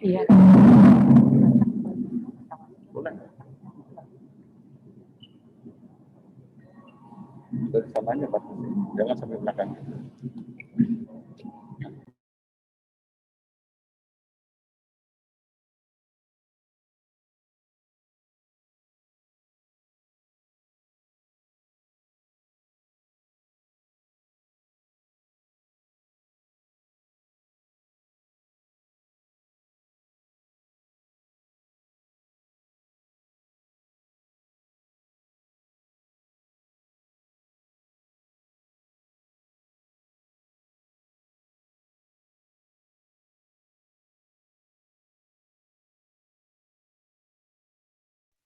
Iya. Boleh. Dari sananya Pak, jangan sampai belakang.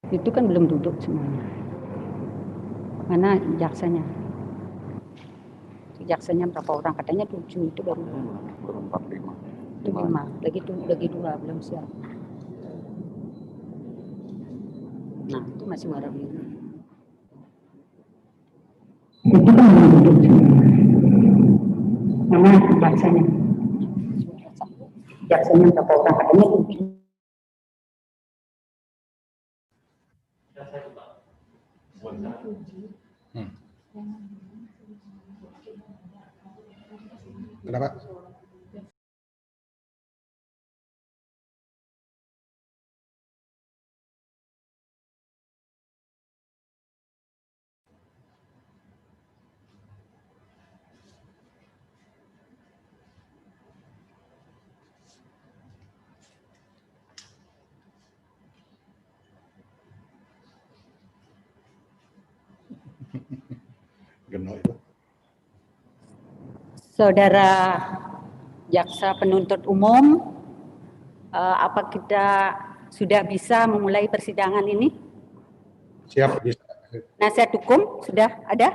Itu kan belum duduk semuanya. Mana jaksanya? Jaksanya berapa orang? Katanya 7, itu baru 4, 5. itu 5. Lagi 2 belum siap. Nah, itu masih warna biru. Itu kan belum duduk semuanya. Mana jaksanya? Jaksanya berapa orang? Katanya 7. Kenapa? Geno itu. Saudara jaksa penuntut umum, apa kita sudah bisa memulai persidangan ini? Siap, bisa. Nasihat hukum sudah ada?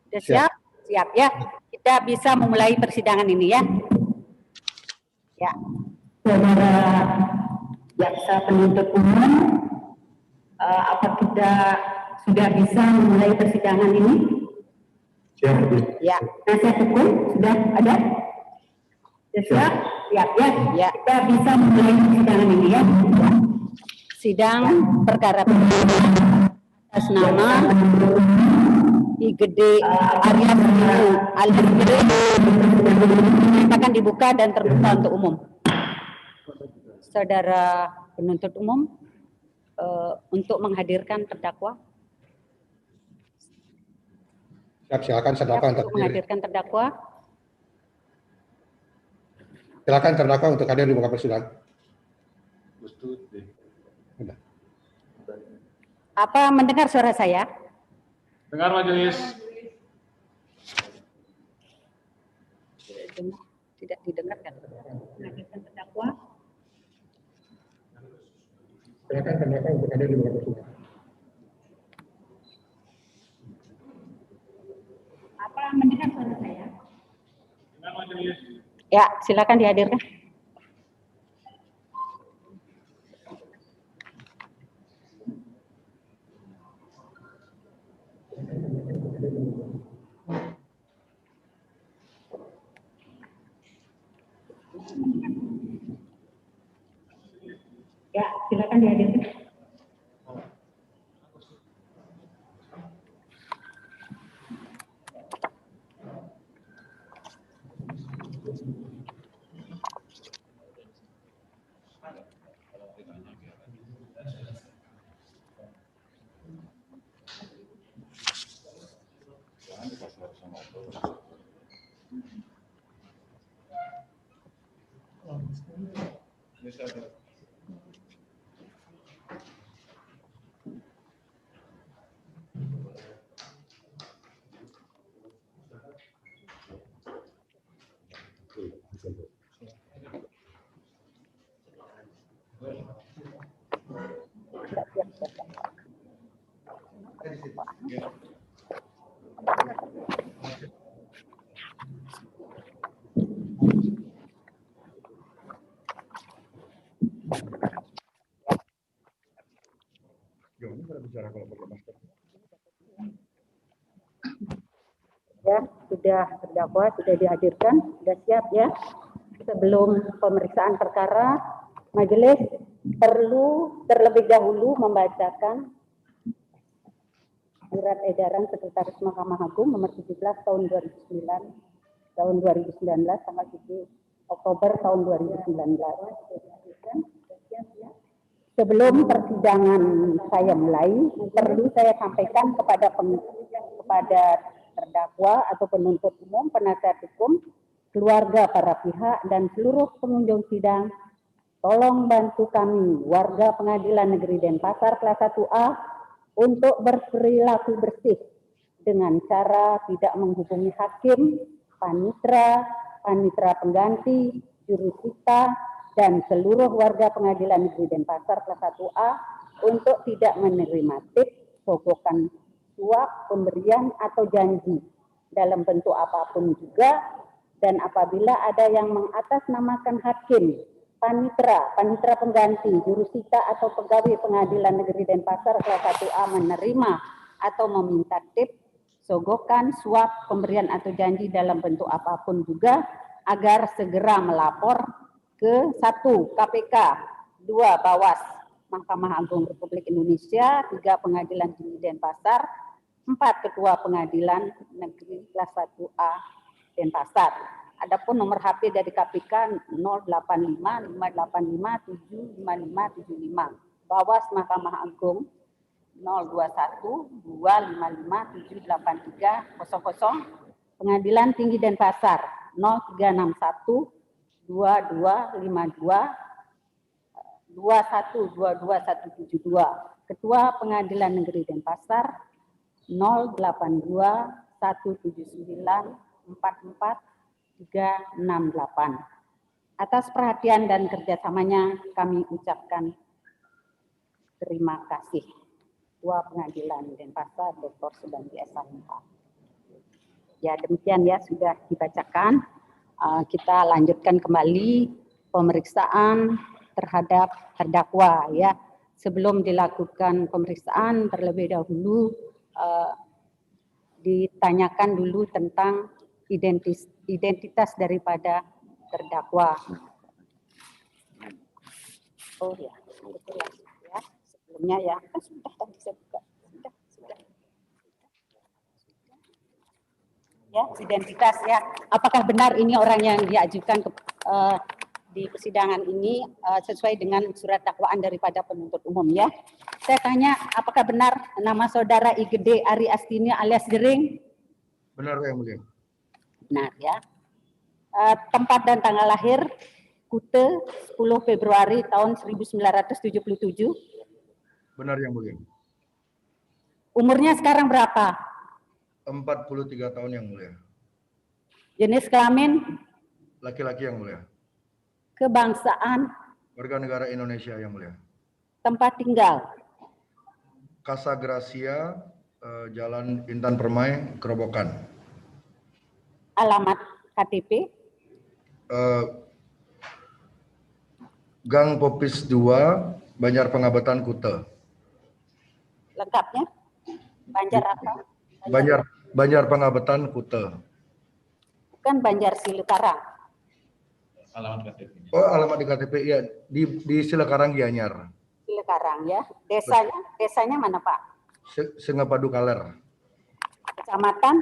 Sudah siap? Siap ya. Kita bisa memulai persidangan ini ya. Ya. Saudara jaksa penuntut umum, apa kita sudah bisa memulai persidangan ini? Siap. Ya. Nasihat hukum sudah ada? Sudah siap? Siap ya. Ya. Kita bisa memulai persidangan ini ya. Sidang perkara atas nama I Gede Arya alias Gede akan dibuka dan terbuka untuk umum. Saudara penuntut umum, untuk menghadirkan terdakwa. Siap, silakan terdakwa untuk menghadirkan terdakwa. Silakan terdakwa untuk hadir di muka persidangan. Apa mendengar suara saya? Dengar majelis. Tidak didengarkan. Menghadirkan terdakwa. Silakan terdakwa untuk hadir di muka persidangan. Apa mendengar suara saya? Dengar majelis. Ya, silakan dihadirkan. Ya, silakan dihadirkan. Ya, sudah terdakwa, sudah dihadirkan, sudah siap ya. Sebelum pemeriksaan perkara, majelis perlu terlebih dahulu membacakan surat edaran Sekretaris Mahkamah Agung nomor 17 tahun 2019 tanggal 7 Oktober tahun 2019. Sebelum persidangan saya mulai, perlu saya sampaikan kepada terdakwa atau penuntut umum, penasihat hukum, keluarga para pihak, dan seluruh pengunjung sidang, tolong bantu kami, warga Pengadilan Negeri Denpasar kelas 1A, untuk berperilaku bersih dengan cara tidak menghubungi hakim, panitera, panitera pengganti, jurusita, dan seluruh warga Pengadilan Negeri Denpasar kelas 1A untuk tidak menerima tip, sogokan suap, pemberian, atau janji dalam bentuk apapun juga, dan apabila ada yang mengatasnamakan hakim, panitera pengganti, jurusita, atau pegawai Pengadilan Negeri Denpasar kelas 1A menerima atau meminta tip, sogokan, suap, pemberian, atau janji dalam bentuk apapun juga, agar segera melapor ke 1. KPK, 2. Bawas Mahkamah Agung Republik Indonesia, 3. Pengadilan Tinggi Denpasar, 4. Ketua Pengadilan Negeri kelas 1A Denpasar. Adapun nomor HP dari KPK 085-585-75575. Bawas Mahkamah Agung 021-255-78300. Pengadilan Tinggi Denpasar 0361-225-2122172. Ketua Pengadilan Negeri Denpasar 082-179-44-368. Atas perhatian dan kerjasamanya kami ucapkan terima kasih. Ketua Pengadilan Denpasar Dr. Subandi SMH. Ya, demikian ya, sudah dibacakan. Kita lanjutkan kembali pemeriksaan terhadap terdakwa ya. Sebelum dilakukan pemeriksaan terlebih dahulu ditanyakan dulu tentang identitas daripada terdakwa. Oh ya, betul ya. Sebelumnya ya, sudah tadi saya buka. Sudah. Ya, identitas ya. Apakah benar ini orang yang diajukan di persidangan ini sesuai dengan surat dakwaan daripada penuntut umum ya. Saya tanya, apakah benar nama saudara Igede Ari Astini alias Jering? Benar, Yang Mulia. Benar ya. Tempat dan tanggal lahir Kute 10 Februari tahun 1977. Benar, Yang Mulia. Umurnya sekarang berapa? 43 tahun, Yang Mulia. Jenis kelamin? Laki-laki, Yang Mulia. Kebangsaan? Warga negara Indonesia, Yang Mulia. Tempat tinggal? Casa Gracia, Jalan Intan Permai, Kerobokan. Alamat KTP? Gang Popis 2, Banjar Pengabatan, Kute. Lengkapnya? Banjar apa? Banjar Pengabatan, Kute. Bukan Banjar Silekarang. Alamat KTP. Oh, alamat di KTP ya, di Silekarang, Gianyar. Silekarang ya. Desanya mana Pak? Sengapadu Kaler. Kecamatan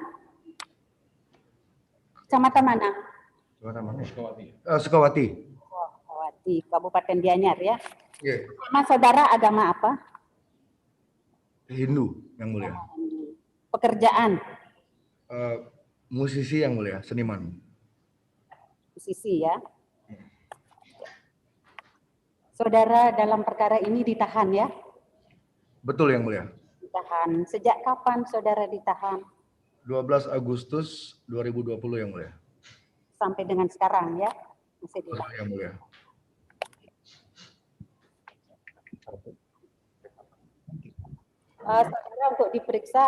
mana? Kecamatan mana? Sukawati. Sukawati. Sukawati, Kabupaten Gianyar ya. Yeah. Nama saudara agama apa? Hindu, Yang Mulia. Pekerjaan? Musisi, Yang Mulia, seniman. Musisi ya. Saudara dalam perkara ini ditahan ya? Betul, Yang Mulia. Ditahan. Sejak kapan saudara ditahan? 12 Agustus 2020, Yang Mulia. Sampai dengan sekarang ya? Masih Betul, ditahan. Yang Mulia. Saudara untuk diperiksa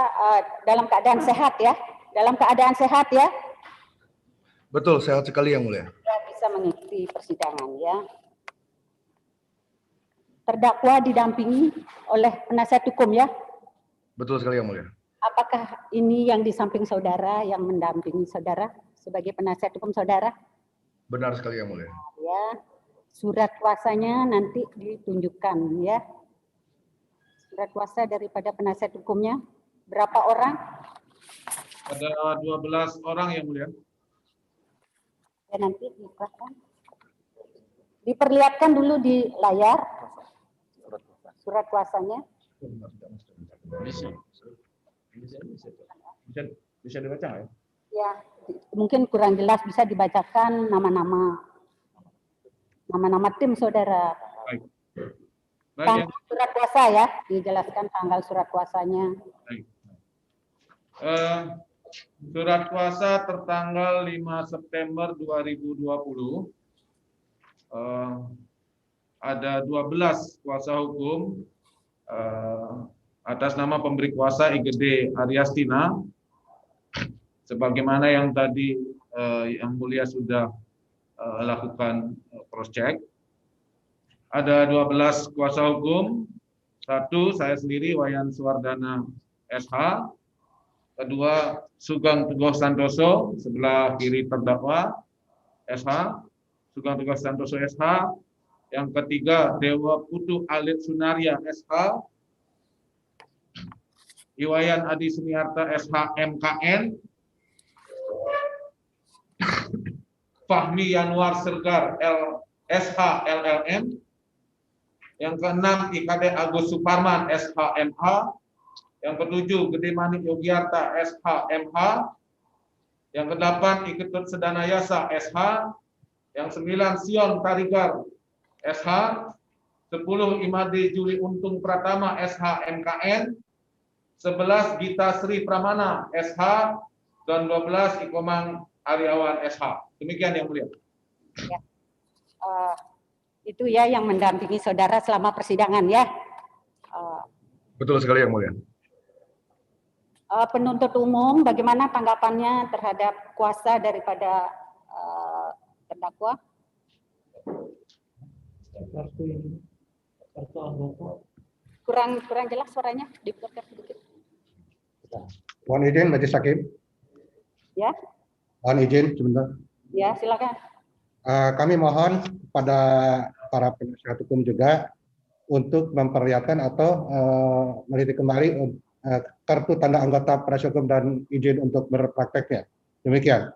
dalam keadaan sehat ya? Dalam keadaan sehat ya? Betul, sehat sekali, Yang Mulia. Saudara bisa mengikuti persidangan ya. Terdakwa didampingi oleh penasihat hukum ya? Betul sekali, Yang Mulia. Apakah ini yang di samping saudara yang mendampingi saudara sebagai penasihat hukum saudara? Benar sekali Yang Mulia. Ya, surat kuasanya nanti ditunjukkan ya. Surat kuasa daripada penasihat hukumnya berapa orang? Ada 12 orang Yang Mulia. Ya, nanti diperlihatkan dulu di layar surat kuasanya. Bisa dibaca nggak ya? Ya, mungkin kurang jelas, bisa dibacakan nama-nama tim saudara. Baik. Baik, Tanggal surat kuasa ya, dijelaskan tanggal surat kuasanya. baik. Surat kuasa tertanggal 5 September 2020. Ada 12 kuasa hukum atas nama pemberi kuasa IGD Ariastina, sebagaimana yang tadi Yang Mulia sudah lakukan cross check. Ada 12 kuasa hukum. Satu, saya sendiri Wayan Suwardana SH. Kedua, Sugeng Teguh Santoso, sebelah kiri terdakwa SH. Sugeng Teguh Santoso SH. Yang ketiga, Dewa Putu Alit Sunaria SH. Iwayan Adi Sumiarta SH MKN. Fahmi Yanuar Sergar SH LLM. Yang keenam, IKD Agus Suparman SH MH. Yang ketujuh, Gede Manik Yogiarta SH MH. Yang kedelapan, Iketut Sedanayasa SH. Yang sembilan, Sion Tarigar SH. 10, Imade Juli Untung Pratama SH MKN. 11, Gita Sri Pramana SH. Dan 12, Ikomang Aryawan SH. Demikian Yang Mulia. Ya. Itu ya yang mendampingi saudara selama persidangan ya. Betul sekali Yang Mulia. Penuntut umum, bagaimana tanggapannya terhadap kuasa daripada terdakwa? Kurang jelas suaranya, diputar sedikit. Mohon izin Majelis Hakim. Ya, Mohon izin sebentar. ya silakan. Kami mohon pada para penasihat hukum juga untuk memperlihatkan atau meliti kembali kartu tanda anggota penasihat hukum dan izin untuk berprakteknya. Demikian.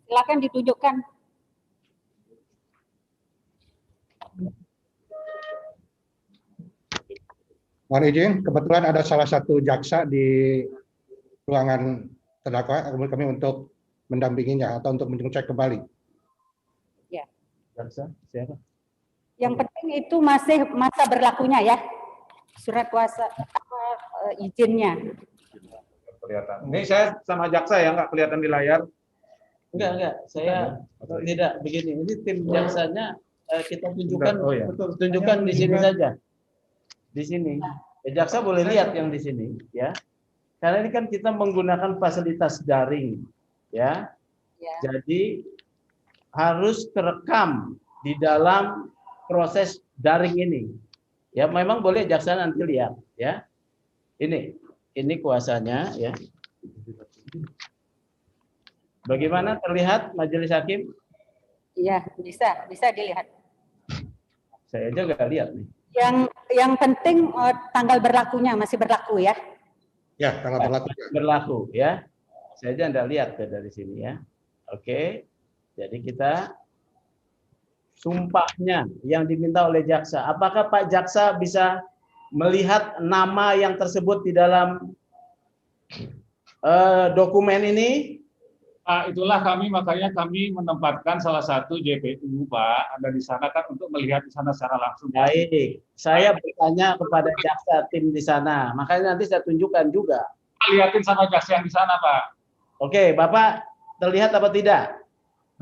Silakan ditunjukkan. Mohon izin, kebetulan ada salah satu jaksa di ruangan terdakwa, kami untuk mendampinginya atau untuk mengecek kembali. Ya. Jaksa, siapa? Yang penting itu masih masa berlakunya ya, surat kuasa izinnya. Kelihatan. Ini saya sama jaksa ya, nggak kelihatan di layar. Enggak. Saya tidak begini. Ini tim jaksanya kita tunjukkan, Oh, ya. betul, tunjukkan di sini saja. Di sini. Ya, jaksa boleh lihat yang di sini, ya. Karena ini kan kita menggunakan fasilitas daring, ya. Ya. Jadi harus terekam di dalam proses daring ini. Ya, memang boleh jaksa nanti lihat, ya. Ini kuasanya, ya. Bagaimana terlihat Majelis Hakim? Iya, bisa dilihat. Saya aja nggak lihat nih. Yang penting tanggal berlakunya masih berlaku ya. Ya, tanggal berlaku. Berlaku ya. Saya aja nggak lihat dari sini ya. Oke. Jadi kita sumpahnya yang diminta oleh jaksa. Apakah Pak Jaksa bisa melihat nama yang tersebut di dalam dokumen ini? Itulah makanya kami menempatkan salah satu JPU, Pak, ada di sana kan untuk melihat di sana secara langsung. Baik, saya bertanya kepada jaksa tim di sana, makanya nanti saya tunjukkan juga. Lihatin sama jaksa yang di sana, Pak. Oke, Bapak terlihat apa tidak?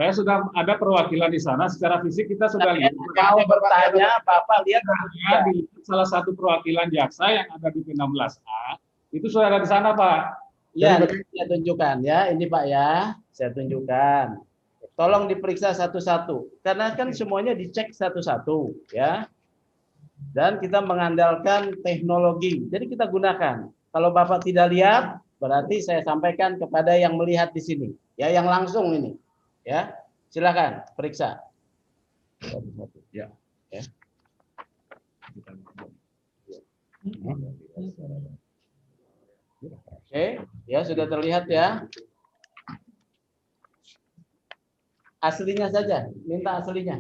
Saya sudah ada perwakilan di sana, secara fisik kita sudah lihat. Mau bertanya, Bapak lihat di salah satu perwakilan jaksa yang ada di P16A, itu sudah ada di sana, Pak. Ya, saya tunjukkan ya, ini Pak ya, saya tunjukkan. Tolong diperiksa satu-satu, karena kan semuanya dicek satu-satu ya. Dan kita mengandalkan teknologi, jadi kita gunakan. Kalau Bapak tidak lihat, berarti saya sampaikan kepada yang melihat di sini, ya, yang langsung ini, ya. Silakan periksa. Ya. Ya. Oke, ya sudah terlihat ya. Aslinya saja, minta aslinya.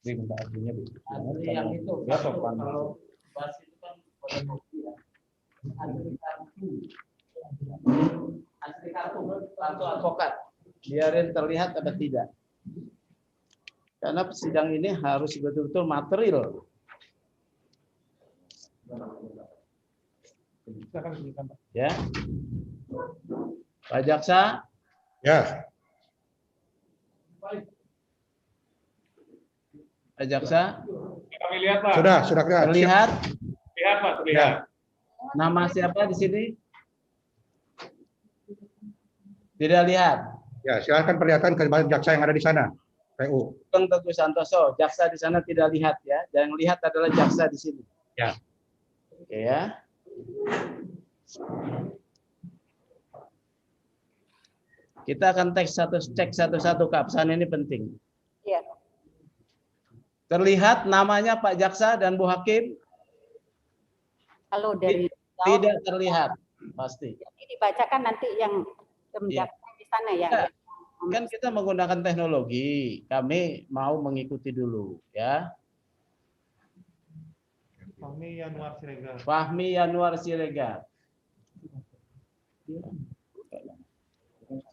Minta aslinya, Bu. Asli yang itu. Ya, sopan. Kalau bas itu kan fotokopi ya. Asli kartu. Asli kartu, kartu advokat. Biarin terlihat apa tidak. Karena sidang ini harus betul-betul material. Ya. Pak Jaksa. Ya, Pak Jaksa. Kami lihat, Pak. sudah kelihatan. Terlihat. Lihat, Pak, terlihat. Nama siapa di sini? Tidak lihat. Ya, silakan perlihatkan kembali jaksa yang ada di sana. PU. Bang Teguh Santoso, jaksa di sana tidak lihat ya. Yang lihat adalah jaksa di sini. Ya. Oke ya. Kita akan cek satu-satu keabsahan ini penting. Iya. Terlihat namanya Pak Jaksa dan Bu Hakim? Kalau dari Tidak terlihat, pasti. jadi dibacakan nanti yang Iya. di sana ya. Ya. Kan kita menggunakan teknologi, kami mau mengikuti dulu ya. Fahmi Yanuar Siregar. Fahmi Yanuar Siregar.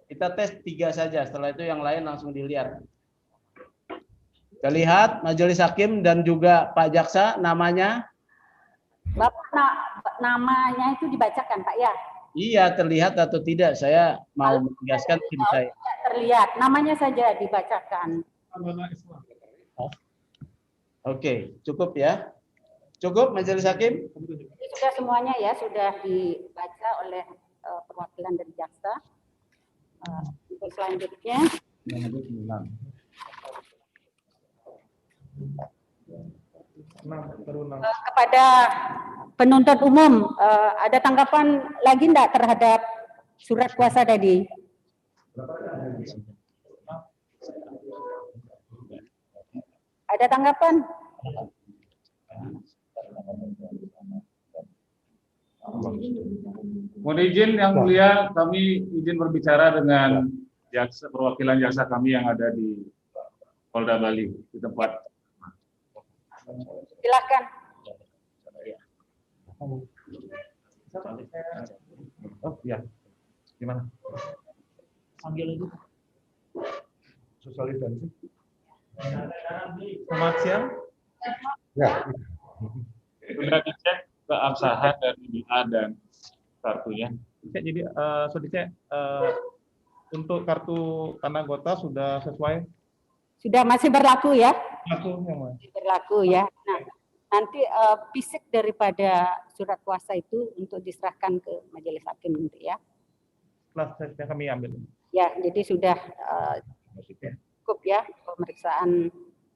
Kita tes 3 saja, setelah itu yang lain langsung dilihat. Kita lihat Majelis Hakim dan juga Pak Jaksa namanya. Bapak namanya itu dibacakan Pak ya. Iya, terlihat atau tidak, saya mau menegaskan tim saya. Tidak terlihat, namanya saja dibacakan. Oke, cukup ya. Cukup Majelis Hakim? Ini sudah semuanya ya, sudah dibaca oleh perwakilan dari jaksa. Untuk selanjutnya kepada penuntut umum, ada tanggapan lagi enggak terhadap surat kuasa tadi? Ada tanggapan? Mohon izin yang mulia, kami izin berbicara dengan jaksa, perwakilan jaksa kami yang ada di Polda Bali di tempat. Silakan. Oh, iya. Gimana? Panggil itu. Social distancing. Selamat siang. Ya, Sudah dicek keabsahan dari BA dan kartunya. Jadi, sudah dicek untuk kartu tanah anggota sudah sesuai Sudah masih berlaku ya? aku yang mana? Berlaku ya. Nah, nanti fisik daripada surat kuasa itu untuk diserahkan ke majelis hakim nanti ya. Setelah tesnya kami ambil. Ya, jadi sudah cukup ya pemeriksaan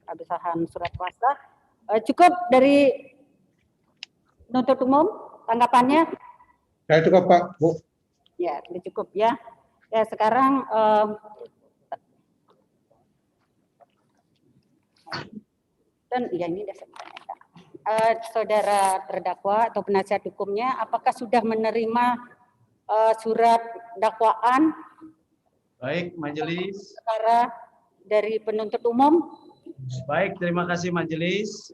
keabsahan surat kuasa. Cukup dari penuntut umum tanggapannya? saya cukup Pak, Bu. Ya, sudah cukup ya. Ya, sekarang dan ya ini sudah saya tanyakan. Saudara terdakwa atau penasihat hukumnya, apakah sudah menerima surat dakwaan Baik, majelis. perkara dari penuntut umum? Baik, terima kasih majelis.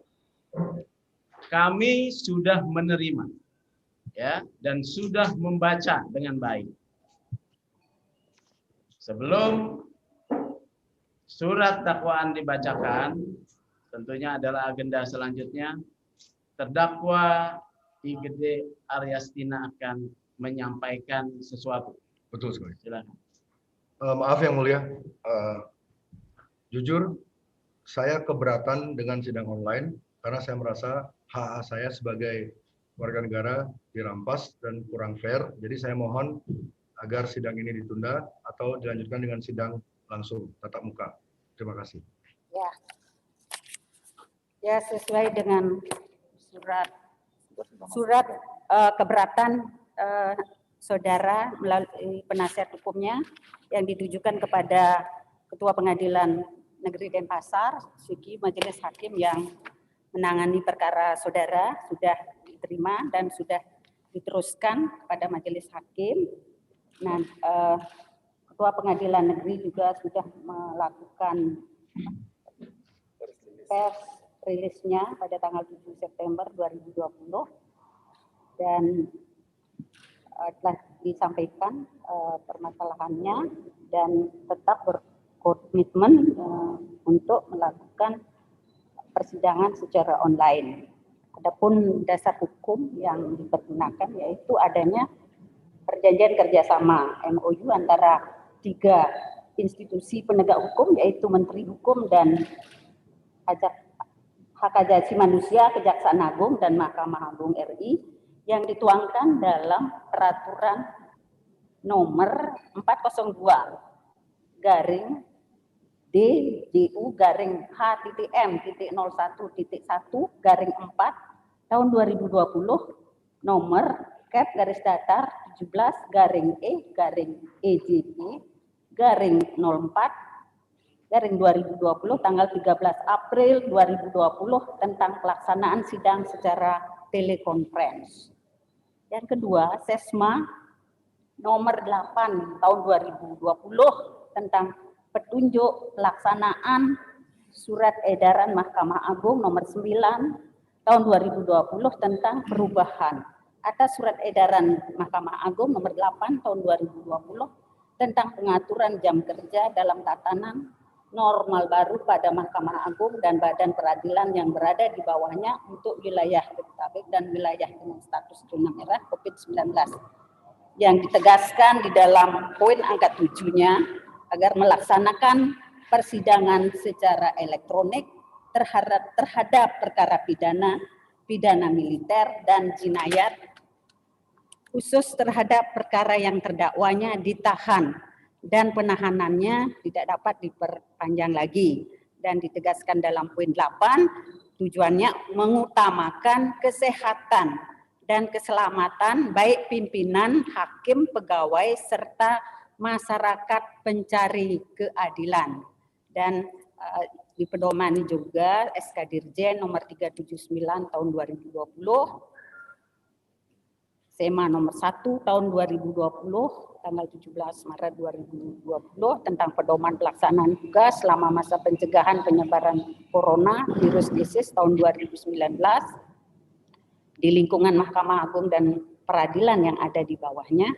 Kami sudah menerima ya dan sudah membaca dengan baik. Sebelum surat dakwaan dibacakan, tentunya adalah agenda selanjutnya. Terdakwa IGD Aryastina akan menyampaikan sesuatu. Betul sekali. Silakan. Maaf yang mulia, jujur saya keberatan dengan sidang online karena saya merasa hak saya sebagai warga negara dirampas dan kurang fair. Jadi saya mohon agar sidang ini ditunda atau dilanjutkan dengan sidang langsung tatap muka. Terima kasih. Ya. Ya, sesuai dengan surat keberatan saudara melalui penasihat hukumnya yang ditujukan kepada Ketua Pengadilan Negeri Denpasar, Suki Majelis Hakim yang menangani perkara saudara sudah diterima dan sudah diteruskan pada Majelis Hakim. Nah, Ketua Pengadilan Negeri juga sudah melakukan press rilisnya pada tanggal 7 September 2020 dan telah disampaikan permasalahannya dan tetap berkomitmen untuk melakukan persidangan secara online. Adapun dasar hukum yang dipergunakan yaitu adanya perjanjian kerjasama MOU antara 3 institusi penegak hukum yaitu Menteri Hukum dan Hak Asasi Manusia, Kejaksaan Agung dan Mahkamah Agung RI yang dituangkan dalam peraturan nomor 402 garing DJU garing H.M.01.1 garing 4 tahun 2020 nomor Cap garis datar 17 garing E garing EJB garing 04 garing 2020 tanggal 13 April 2020 tentang pelaksanaan sidang secara telekonferensi. Yang kedua, Sesma nomor 8 tahun 2020 tentang petunjuk pelaksanaan surat edaran Mahkamah Agung nomor 9 tahun 2020 tentang perubahan atas surat edaran Mahkamah Agung nomor 8 tahun 2020 tentang pengaturan jam kerja dalam tatanan normal baru pada Mahkamah Agung dan badan peradilan yang berada di bawahnya untuk wilayah Jabodetabek dan wilayah dengan status zona merah COVID-19 yang ditegaskan di dalam poin angka 7-nya agar melaksanakan persidangan secara elektronik terhadap perkara pidana, pidana militer dan jinayat khusus terhadap perkara yang terdakwanya ditahan dan penahanannya tidak dapat diperpanjang lagi dan ditegaskan dalam poin 8 tujuannya mengutamakan kesehatan dan keselamatan baik pimpinan, hakim, pegawai serta masyarakat pencari keadilan dan dipedomani juga SK Dirjen nomor 379 tahun 2020 SEMA nomor 1 tahun 2020 tanggal 17 Maret 2020 tentang pedoman pelaksanaan tugas selama masa pencegahan penyebaran corona virus disease tahun 2019 di lingkungan Mahkamah Agung dan peradilan yang ada di bawahnya.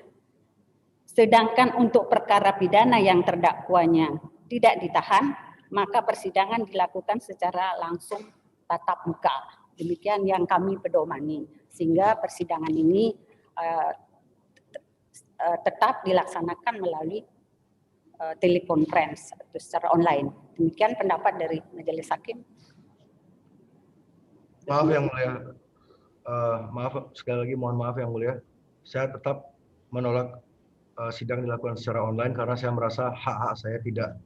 Sedangkan untuk perkara pidana yang terdakwanya tidak ditahan, maka persidangan dilakukan secara langsung tatap muka. Demikian yang kami pedomani, sehingga persidangan ini tetap dilaksanakan melalui telekonferensi atau secara online. Demikian pendapat dari Majelis Hakim. Maaf yang mulia, maaf sekali lagi mohon maaf yang mulia, saya tetap menolak sidang dilakukan secara online karena saya merasa hak-hak saya tidak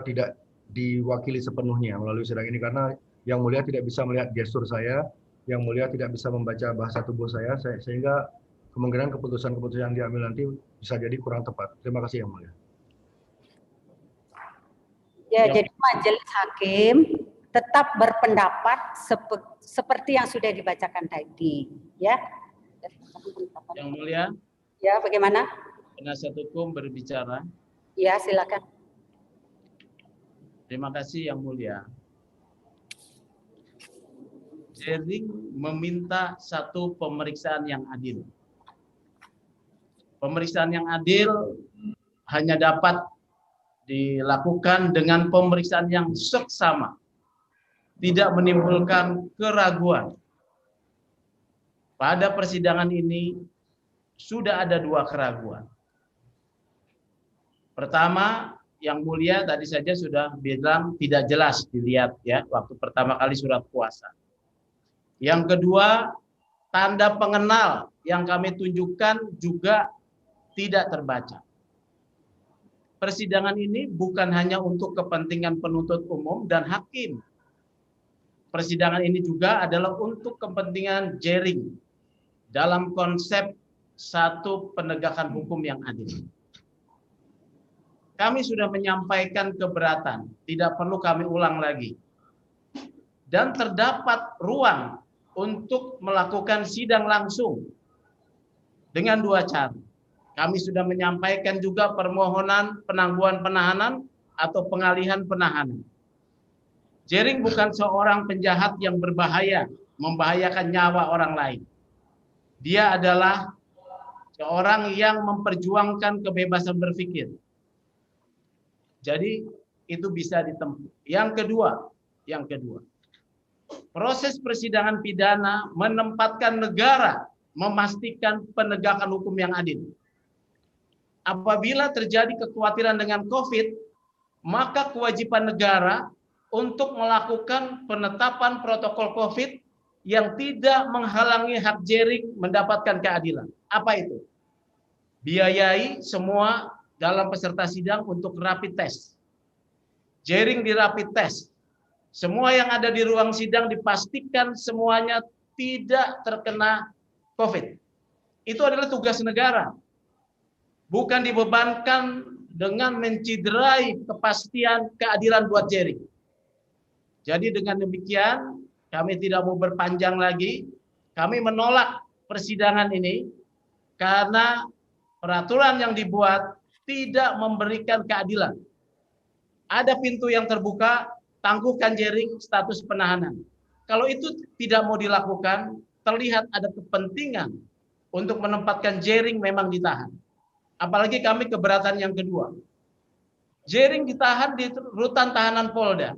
tidak diwakili sepenuhnya melalui sidang ini karena yang mulia tidak bisa melihat gestur saya, yang mulia tidak bisa membaca bahasa tubuh saya sehingga kemungkinan keputusan-keputusan yang diambil nanti bisa jadi kurang tepat. Terima kasih yang mulia. Ya, jadi Majelis Hakim tetap berpendapat seperti yang sudah dibacakan tadi, ya. Yang mulia. Ya, bagaimana? Penasihat hukum berbicara. Ya, silakan. Terima kasih yang mulia. Jering meminta satu pemeriksaan yang adil. Pemeriksaan yang adil hanya dapat dilakukan dengan pemeriksaan yang seksama, tidak menimbulkan keraguan. Pada persidangan ini sudah ada 2 keraguan. Pertama, yang mulia tadi saja sudah bilang tidak jelas dilihat ya waktu pertama kali surat kuasa. Yang kedua, tanda pengenal yang kami tunjukkan juga tidak terbaca. Persidangan ini bukan hanya untuk kepentingan penuntut umum dan hakim. Persidangan ini juga adalah untuk kepentingan Jering dalam konsep satu penegakan hukum yang adil. Kami sudah menyampaikan keberatan, tidak perlu kami ulang lagi. Dan terdapat ruang untuk melakukan sidang langsung dengan dua cara. Kami sudah menyampaikan juga permohonan penangguhan penahanan atau pengalihan penahanan. Jering bukan seorang penjahat yang berbahaya, membahayakan nyawa orang lain. Dia adalah seorang yang memperjuangkan kebebasan berpikir. Jadi itu bisa ditempuh. Yang kedua, proses persidangan pidana menempatkan negara memastikan penegakan hukum yang adil. Apabila terjadi kekhawatiran dengan COVID, maka kewajiban negara untuk melakukan penetapan protokol COVID yang tidak menghalangi hak Jering mendapatkan keadilan. Apa itu? Biayai semua dalam peserta sidang untuk rapid test. Jering di rapid test. Semua yang ada di ruang sidang dipastikan semuanya tidak terkena COVID. Itu adalah tugas negara. Bukan dibebankan dengan menciderai kepastian keadilan buat Jering. Jadi dengan demikian, kami tidak mau berpanjang lagi. Kami menolak persidangan ini karena peraturan yang dibuat tidak memberikan keadilan. Ada pintu yang terbuka, tangguhkan Jering status penahanan. Kalau itu tidak mau dilakukan, terlihat ada kepentingan untuk menempatkan Jering memang ditahan. Apalagi kami keberatan yang kedua. Jering ditahan di rutan tahanan Polda,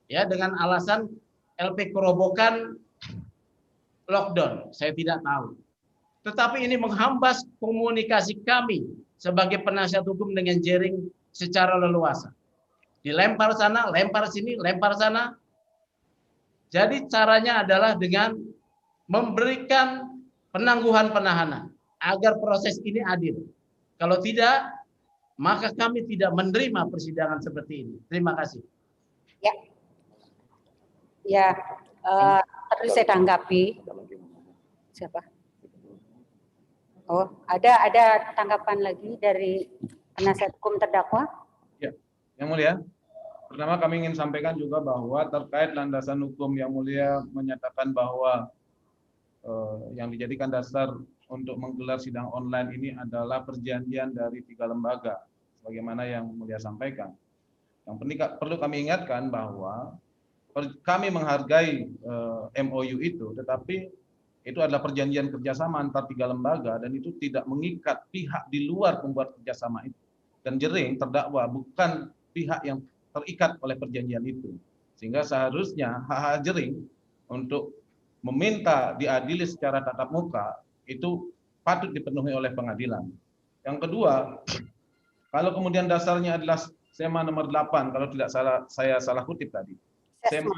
ya, dengan alasan LP Kerobokan lockdown. Saya tidak tahu. Tetapi ini menghambas komunikasi kami sebagai penasihat hukum dengan Jering secara leluasa. Dilempar sana, lempar sini, lempar sana. Jadi caranya adalah dengan memberikan penangguhan penahanan agar proses ini adil. Kalau tidak, maka kami tidak menerima persidangan seperti ini. Terima kasih. Ya, terus saya tanggapi. Siapa? Oh, ada tanggapan lagi dari penasihat hukum terdakwa? Ya, Yang Mulia. Pertama kami ingin sampaikan juga bahwa terkait landasan hukum Yang Mulia menyatakan bahwa yang dijadikan dasar untuk menggelar sidang online ini adalah perjanjian dari 3 lembaga, sebagaimana Yang Mulia sampaikan. Yang penting perlu kami ingatkan bahwa kami menghargai MOU itu, tetapi itu adalah perjanjian kerjasama antar 3 lembaga dan itu tidak mengikat pihak di luar pembuat kerjasama itu. Dan Jering terdakwa bukan pihak yang terikat oleh perjanjian itu. Sehingga seharusnya hak Jering untuk meminta diadili secara tatap muka itu patut dipenuhi oleh pengadilan. Yang kedua, kalau kemudian dasarnya adalah SEMA nomor 8, kalau tidak salah saya salah kutip tadi. SEMA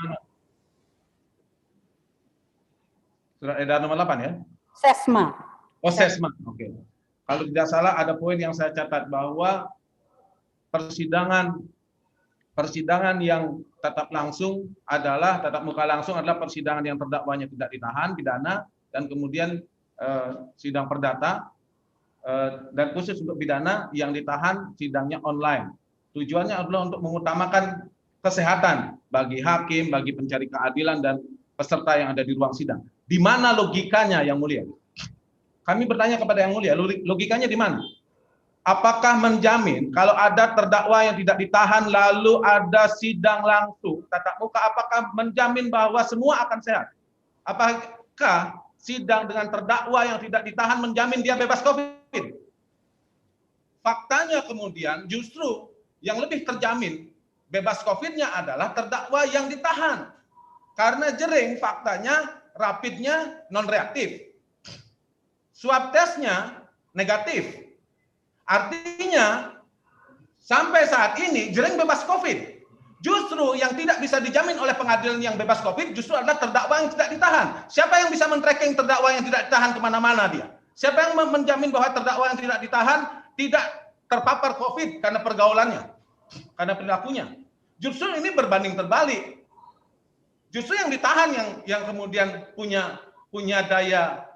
Surat edaran nomor 8 ya? Sesma. Oh, Sesma. Oke. Kalau tidak salah ada poin yang saya catat bahwa persidangan yang tatap muka langsung adalah persidangan yang terdakwanya tidak ditahan pidana dan kemudian sidang perdata dan khusus untuk pidana yang ditahan sidangnya online. Tujuannya adalah untuk mengutamakan kesehatan bagi hakim, bagi pencari keadilan dan peserta yang ada di ruang sidang. Di mana logikanya Yang Mulia? Kami bertanya kepada Yang Mulia, logikanya di mana? Apakah menjamin kalau ada terdakwa yang tidak ditahan lalu ada sidang langsung tatap muka, apakah menjamin bahwa semua akan sehat? Apakah sidang dengan terdakwa yang tidak ditahan menjamin dia bebas COVID? Faktanya kemudian justru yang lebih terjamin bebas COVID-nya adalah terdakwa yang ditahan. Karena Jering faktanya rapidnya non-reaktif. Swab testnya negatif. Artinya sampai saat ini Jering bebas COVID. Justru yang tidak bisa dijamin oleh pengadilan yang bebas COVID justru adalah terdakwa yang tidak ditahan. Siapa yang bisa men-tracking terdakwa yang tidak ditahan kemana-mana dia? Siapa yang menjamin bahwa terdakwa yang tidak ditahan tidak terpapar COVID karena pergaulannya, karena perilakunya? Justru ini berbanding terbalik. Justru yang ditahan yang kemudian punya daya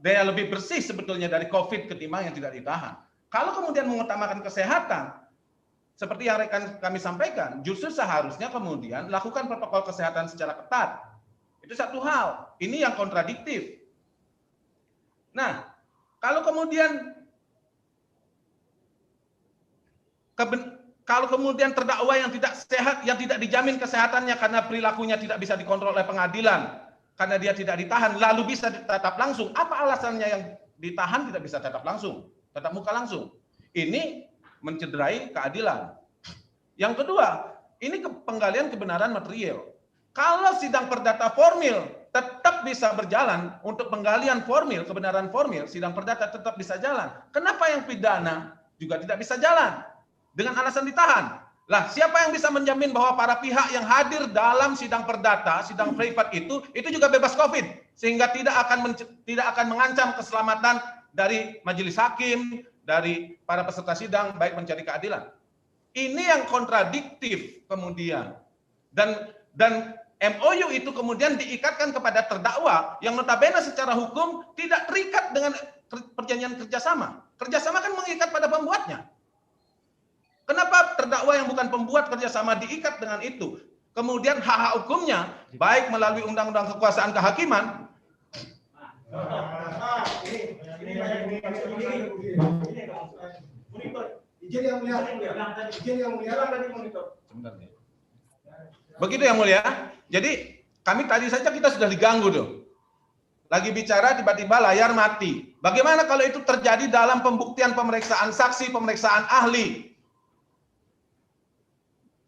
daya lebih bersih sebetulnya dari COVID ketimbang yang tidak ditahan. Kalau kemudian mengutamakan kesehatan, seperti yang rekan kami sampaikan, justru seharusnya kemudian lakukan protokol kesehatan secara ketat. Itu satu hal. Ini yang kontradiktif. Nah, kalau kemudian terdakwa yang tidak sehat, yang tidak dijamin kesehatannya karena perilakunya tidak bisa dikontrol oleh pengadilan, karena dia tidak ditahan, lalu bisa tetap langsung. Apa alasannya yang ditahan tidak bisa tetap langsung, tetap muka langsung? Ini mencederai keadilan. Yang kedua, ini penggalian kebenaran material. Kalau sidang perdata formil tetap bisa berjalan untuk penggalian formil, kebenaran formil, sidang perdata tetap bisa jalan. Kenapa yang pidana juga tidak bisa jalan? Dengan alasan ditahan. Lah, siapa yang bisa menjamin bahwa para pihak yang hadir dalam sidang perdata, sidang privat itu juga bebas COVID, sehingga tidak akan mengancam keselamatan dari majelis hakim, dari para peserta sidang, baik mencari keadilan. Ini yang kontradiktif kemudian. Dan MOU itu kemudian diikatkan kepada terdakwa yang notabene secara hukum tidak terikat dengan perjanjian kerjasama. Kerjasama kan mengikat pada pembuatnya. Kenapa terdakwa yang bukan pembuat kerjasama diikat dengan itu? Kemudian hak-hak hukumnya, baik melalui undang-undang kekuasaan kehakiman. Begitu yang mulia. Jadi kami tadi saja kita sudah diganggu tuh. Lagi bicara tiba-tiba layar mati. Bagaimana kalau itu terjadi dalam pembuktian pemeriksaan saksi, pemeriksaan ahli?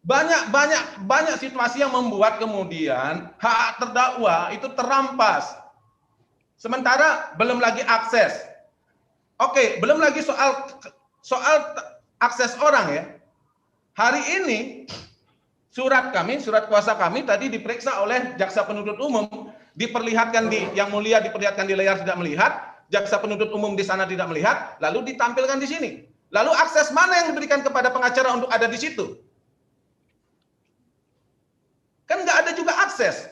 Banyak situasi yang membuat kemudian hak terdakwa itu terampas. Sementara belum lagi akses. Oke, belum lagi soal akses orang ya. Hari ini surat kuasa kami tadi diperiksa oleh jaksa penuntut umum, diperlihatkan yang mulia diperlihatkan di layar tidak melihat, jaksa penuntut umum di sana tidak melihat, lalu ditampilkan di sini. Lalu akses mana yang diberikan kepada pengacara untuk ada di situ? Kan nggak ada juga akses.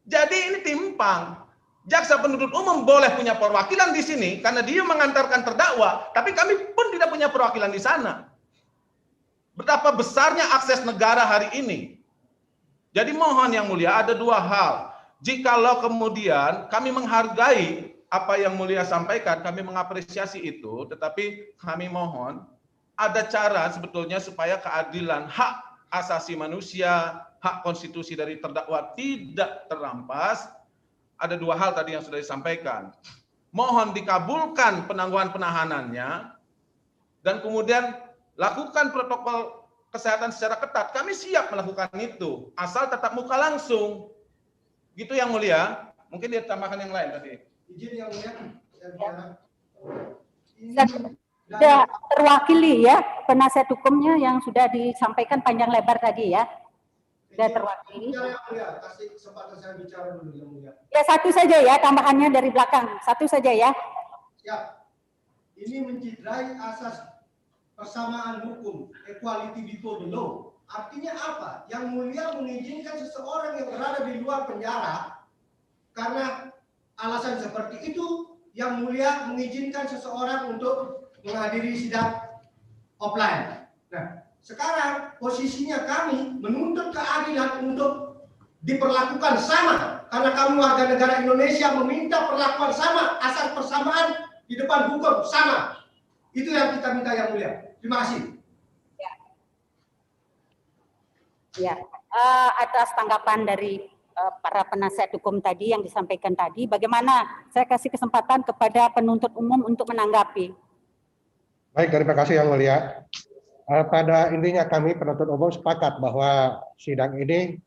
Jadi ini timpang. Jaksa penuntut umum boleh punya perwakilan di sini karena dia mengantarkan terdakwa, tapi kami pun tidak punya perwakilan di sana. Betapa besarnya akses negara hari ini. Jadi mohon yang mulia ada dua hal. Jikalau kemudian kami menghargai apa yang mulia sampaikan, kami mengapresiasi itu, tetapi kami mohon ada cara sebetulnya supaya keadilan hak asasi manusia, hak konstitusi dari terdakwa tidak terampas. Ada dua hal tadi yang sudah disampaikan. Mohon dikabulkan penangguhan penahanannya dan kemudian lakukan protokol kesehatan secara ketat. Kami siap melakukan itu, asal tetap muka langsung. Gitu yang mulia. Mungkin dia tambahkan yang lain tadi. Izin yang mulia. Sudah terwakili ya penasihat hukumnya yang sudah disampaikan panjang lebar tadi ya. Sudah terwakili. Kasih kesempatan saya bicara dulu yang mulia. Ya satu saja ya, tambahannya dari belakang. Satu saja ya. Siap. Ini mencederai asas persamaan hukum, equality before the law. Artinya apa? Yang mulia mengizinkan seseorang yang berada di luar penjara karena alasan seperti itu, yang mulia mengizinkan seseorang untuk menghadiri sidang offline. Nah, sekarang posisinya kami menuntut keadilan untuk diperlakukan sama karena kami warga negara Indonesia meminta perlakuan sama, asas persamaan di depan hukum sama. Itu yang kita minta yang mulia. Terima kasih. Ya, atas tanggapan dari para penasihat hukum tadi yang disampaikan tadi, bagaimana saya kasih kesempatan kepada penuntut umum untuk menanggapi. Baik, terima kasih yang mulia. Pada intinya kami penuntut umum sepakat bahwa sidang ini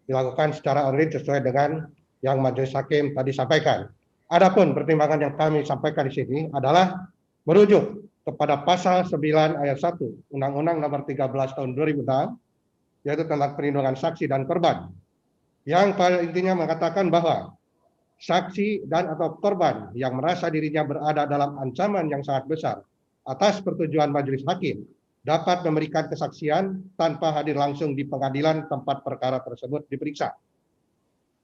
dilakukan secara online sesuai dengan yang majelis hakim tadi sampaikan. Adapun pertimbangan yang kami sampaikan di sini adalah merujuk kepada pasal 9 ayat 1 Undang-Undang Nomor 13 Tahun 2006, yaitu tentang perlindungan saksi dan korban, yang pada intinya mengatakan bahwa saksi dan atau korban yang merasa dirinya berada dalam ancaman yang sangat besar atas persetujuan majelis hakim dapat memberikan kesaksian tanpa hadir langsung di pengadilan tempat perkara tersebut diperiksa.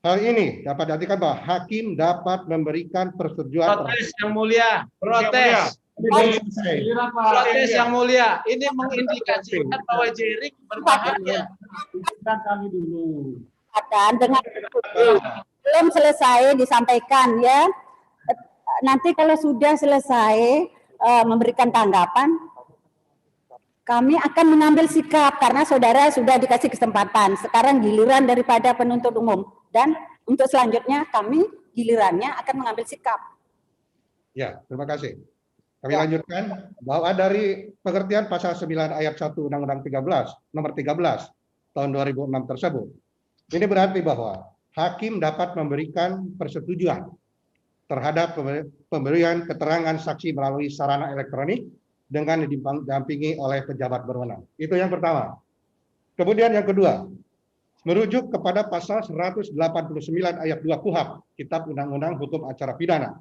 Hal ini dapat diartikan bahwa hakim dapat memberikan persetujuan Protes yang mulia, protes. Protes yang mulia. Ini mengindikasikan bahwa jaring berbahaya. Izinkan kami dulu. Dengan belum selesai disampaikan ya. Nanti kalau sudah selesai memberikan tanggapan, kami akan mengambil sikap karena saudara sudah dikasih kesempatan. Sekarang giliran daripada penuntut umum dan untuk selanjutnya kami gilirannya akan mengambil sikap. Ya, terima kasih. Kami lanjutkan bahwa dari pengertian pasal 9 ayat 1 Undang-Undang 13 nomor 13 tahun 2006 tersebut. Ini berarti bahwa hakim dapat memberikan persetujuan terhadap pemberian keterangan saksi melalui sarana elektronik dengan didampingi oleh pejabat berwenang. Itu yang pertama. Kemudian yang kedua, merujuk kepada pasal 189 ayat 2 KUHP, Kitab Undang-Undang Hukum Acara Pidana,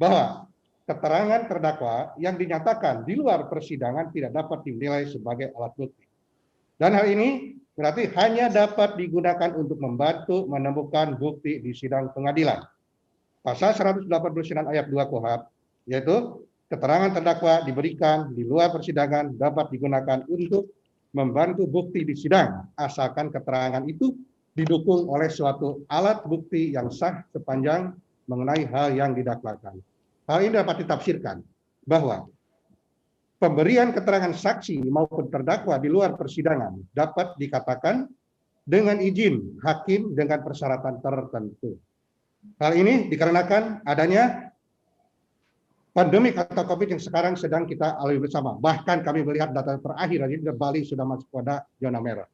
bahwa keterangan terdakwa yang dinyatakan di luar persidangan tidak dapat dinilai sebagai alat bukti. Dan hal ini berarti hanya dapat digunakan untuk membantu menemukan bukti di sidang pengadilan. Pasal 189 ayat 2 KUHP, yaitu keterangan terdakwa diberikan di luar persidangan dapat digunakan untuk membantu bukti di sidang, asalkan keterangan itu didukung oleh suatu alat bukti yang sah sepanjang mengenai hal yang didakwakan. Hal ini dapat ditafsirkan bahwa pemberian keterangan saksi maupun terdakwa di luar persidangan dapat dikatakan dengan izin hakim dengan persyaratan tertentu. Hal ini dikarenakan adanya pandemi atau COVID yang sekarang sedang kita alami bersama. Bahkan kami melihat data terakhir, jadi Bali sudah masuk pada zona merah.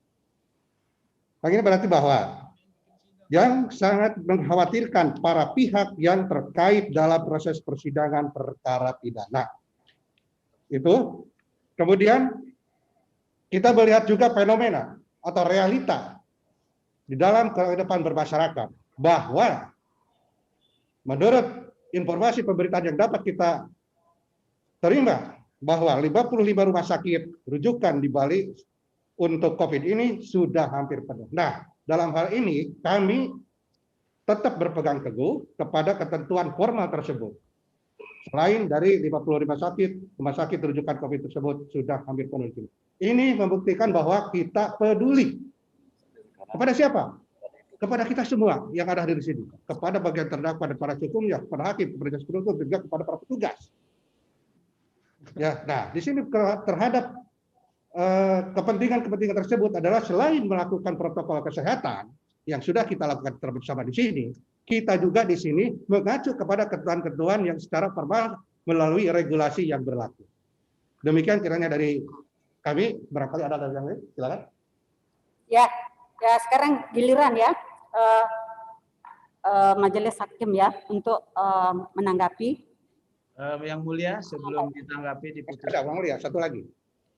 Hal ini berarti bahwa yang sangat mengkhawatirkan para pihak yang terkait dalam proses persidangan perkara pidana. Itu. Kemudian kita melihat juga fenomena atau realita di dalam kehidupan bermasyarakat bahwa menurut informasi pemberitaan yang dapat kita terima bahwa 55 rumah sakit rujukan di Bali untuk COVID ini sudah hampir penuh. Nah, dalam hal ini kami tetap berpegang teguh kepada ketentuan formal tersebut. Selain dari 55 rumah sakit rujukan COVID tersebut sudah hampir penuh. Ini membuktikan bahwa kita peduli. Kepada siapa? Kepada kita semua yang ada di sini. Kepada bagian terdakwa dan para hukumnya, kepada hakim, kepada penuntut, juga kepada para petugas. Ya, nah di sini terhadap kepentingan-kepentingan tersebut adalah selain melakukan protokol kesehatan yang sudah kita lakukan bersama di sini, kita juga di sini mengacu kepada ketentuan-ketentuan yang secara formal melalui regulasi yang berlaku. Demikian kiranya dari kami. Barangkali ada yang lain, silakan. Ya, sekarang giliran ya majelis hakim ya untuk menanggapi. Yang mulia sebelum ditanggapi diputuskan. Ada Bang Mulia, satu lagi.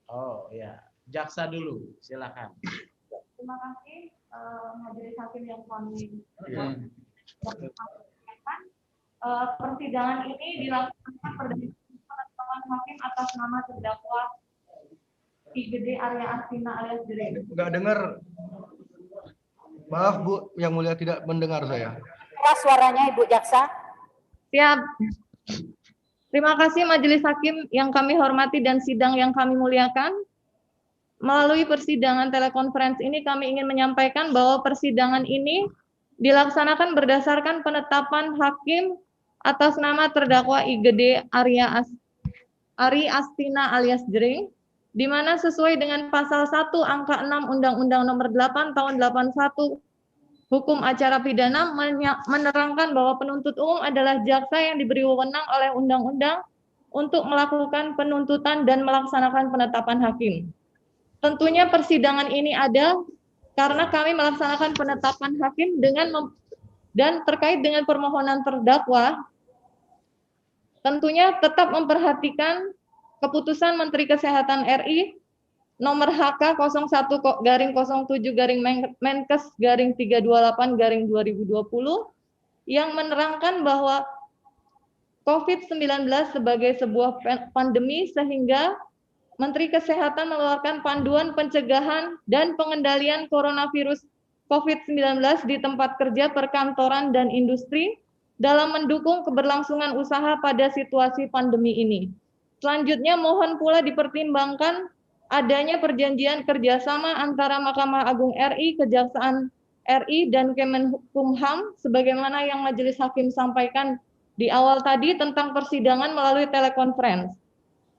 Oh ya, jaksa dulu, silakan. Terima kasih majelis hakim yang kami persidangan ini dilakukan berdasarkan penetapan hakim atas nama terdakwa IGD Arya Astina alias Jering. Enggak dengar. Maaf Bu, yang mulia tidak mendengar saya. Keras suaranya Ibu Jaksa. Siap. Terima kasih majelis hakim yang kami hormati dan sidang yang kami muliakan. Melalui persidangan telekonferensi ini kami ingin menyampaikan bahwa persidangan ini dilaksanakan berdasarkan penetapan hakim atas nama terdakwa IGD Ari Astina alias Jering, di mana sesuai dengan pasal 1 angka 6 Undang-Undang Nomor 8 Tahun 81 Hukum Acara Pidana menerangkan bahwa penuntut umum adalah jaksa yang diberi wewenang oleh undang-undang untuk melakukan penuntutan dan melaksanakan penetapan hakim. Tentunya persidangan ini ada karena kami melaksanakan penetapan hakim dan terkait dengan permohonan terdakwa, tentunya tetap memperhatikan keputusan Menteri Kesehatan RI nomor HK 01-Menkes-328-2020 yang menerangkan bahwa COVID-19 sebagai sebuah pandemi sehingga Menteri Kesehatan mengeluarkan panduan pencegahan dan pengendalian coronavirus COVID-19 di tempat kerja, perkantoran, dan industri dalam mendukung keberlangsungan usaha pada situasi pandemi ini. Selanjutnya, mohon pula dipertimbangkan adanya perjanjian kerjasama antara Mahkamah Agung RI, Kejaksaan RI, dan Kemenkumham, sebagaimana yang Majelis Hakim sampaikan di awal tadi tentang persidangan melalui telekonferensi.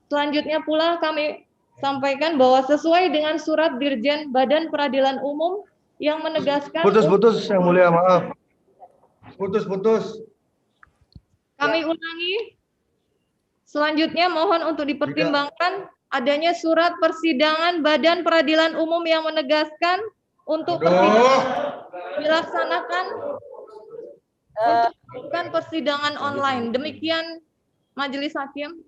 Selanjutnya pula kami sampaikan bahwa sesuai dengan surat Dirjen Badan Peradilan Umum yang menegaskan... Putus-putus, Yang Mulia, maaf. Putus-putus. Kami ulangi. Selanjutnya mohon untuk dipertimbangkan adanya surat persidangan Badan Peradilan Umum yang menegaskan untuk persidangan dilaksanakan untuk melakukan persidangan online. Demikian Majelis Hakim.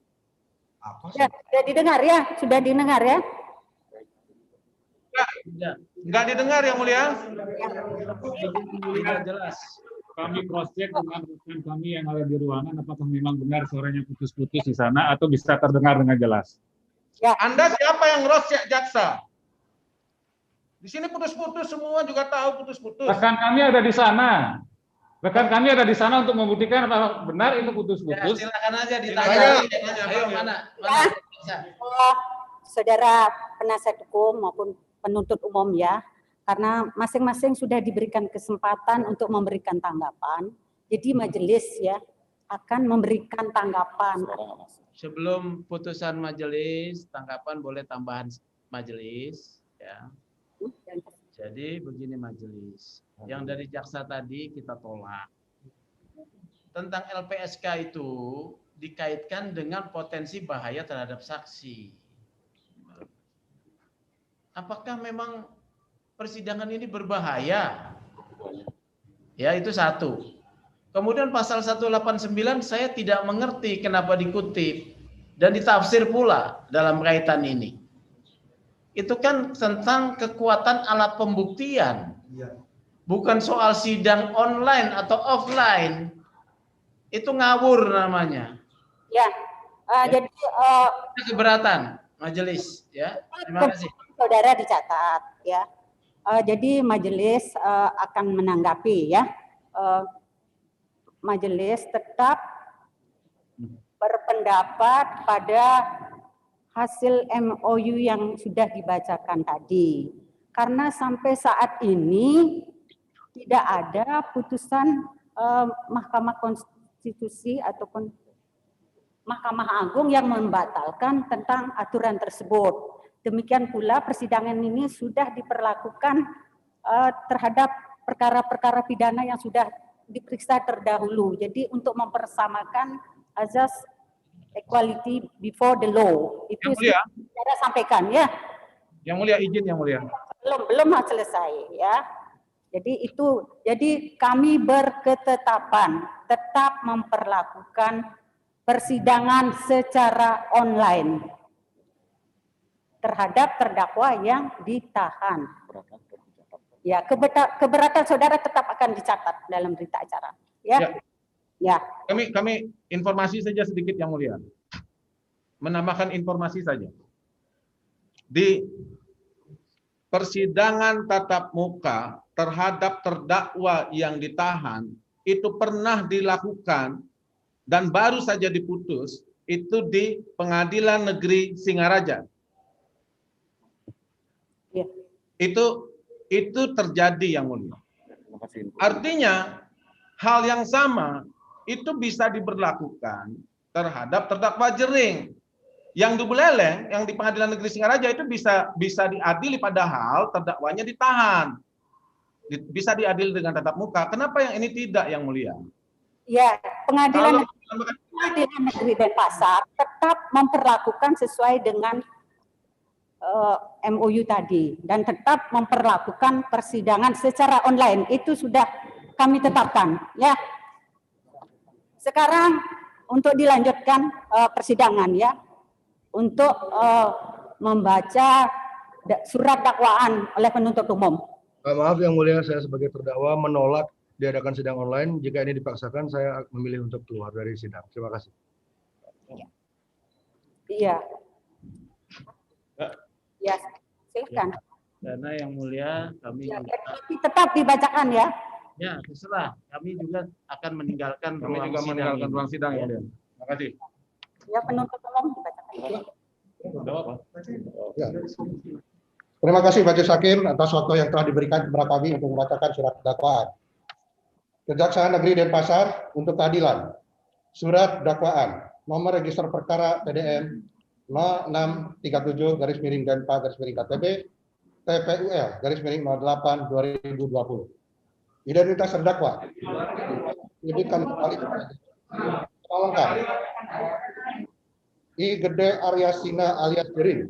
Sudah didengar ya? Sudah didengar ya? Enggak didengar Yang Mulia. Tidak jelas. Kami cross check dengan rekan kami yang ada di ruangan apakah memang benar suaranya putus-putus di sana atau bisa terdengar dengan jelas. Anda siapa yang cross check jaksa? Di sini putus-putus, semua juga tahu putus-putus. Rekan kami ada di sana. Rekan kami ada di sana untuk membuktikan apakah benar itu putus-putus. Silakan aja ditanya. Ayo mana? Saudara penasihat hukum maupun penuntut umum ya, karena masing-masing sudah diberikan kesempatan untuk memberikan tanggapan, jadi majelis ya akan memberikan tanggapan. Sebelum putusan majelis, tanggapan boleh tambahan majelis ya. Jadi begini majelis, yang dari jaksa tadi kita tolak. Tentang LPSK itu dikaitkan dengan potensi bahaya terhadap saksi. Apakah memang persidangan ini berbahaya? Ya, itu satu. Kemudian pasal 189 saya tidak mengerti kenapa dikutip dan ditafsir pula dalam kaitan ini. Itu kan tentang kekuatan alat pembuktian. Bukan soal sidang online atau offline. Itu ngawur namanya. Ya, jadi Keberatan majelis ya. Terima kasih. Saudara dicatat ya. Jadi majelis akan menanggapi ya. Majelis tetap berpendapat pada hasil MOU yang sudah dibacakan tadi. Karena sampai saat ini tidak ada putusan Mahkamah Konstitusi ataupun Mahkamah Agung yang membatalkan tentang aturan tersebut. Demikian pula persidangan ini sudah diperlakukan terhadap perkara-perkara pidana yang sudah diperiksa terdahulu. Jadi untuk mempersamakan azas equality before the law. Itu Yang Mulia, saya sampaikan ya. Yang Mulia izin Yang Mulia. Belum selesai ya. Jadi kami berketetapan tetap memperlakukan persidangan secara online terhadap terdakwa yang ditahan. Ya, keberatan saudara tetap akan dicatat dalam berita acara. Ya. Ya. Kami informasi saja sedikit Yang Mulia. Menambahkan informasi saja. Di persidangan tatap muka terhadap terdakwa yang ditahan itu pernah dilakukan dan baru saja diputus itu di Pengadilan Negeri Singaraja. Ya. Itu terjadi Yang Mulia. Artinya hal yang sama itu bisa diberlakukan terhadap terdakwa jering. Yang di Buleleng, yang di Pengadilan Negeri Singaraja itu bisa diadili padahal terdakwanya ditahan. Bisa diadili dengan tatap muka. Kenapa yang ini tidak Yang Mulia? Ya, Pengadilan Negeri Denpasar tetap memperlakukan sesuai dengan MOU tadi dan tetap memperlakukan persidangan secara online. Itu sudah kami tetapkan ya. Sekarang untuk dilanjutkan persidangan ya, untuk membaca surat dakwaan oleh penuntut umum. Maaf Yang Mulia, saya sebagai terdakwa menolak diadakan sidang online. Jika ini dipaksakan, saya memilih untuk keluar dari sidang. Terima kasih. Iya. Ya, silakan. Karena yang mulia kami Ya, juga, tapi tetap dibacakan ya. ya terserah, kami juga akan meninggalkan Kami ruang juga sidang meninggalkan ini. ruang sidang, Ya. Yang Mulia. Terima kasih. Ya, penuntut umum dibacakan. Jawab, Pak. Ya. Terima kasih Majelis Hakim atas waktu yang telah diberikan kepada kami untuk membacakan surat dakwaan. Kejaksaan Negeri Denpasar untuk keadilan. Surat dakwaan nomor register perkara PDM 0637-Denpa-KTB TPUL-08-2020. Identitas terdakwa. Penyidikan kembali lengkap. I. Gede Aryasina alias Jering.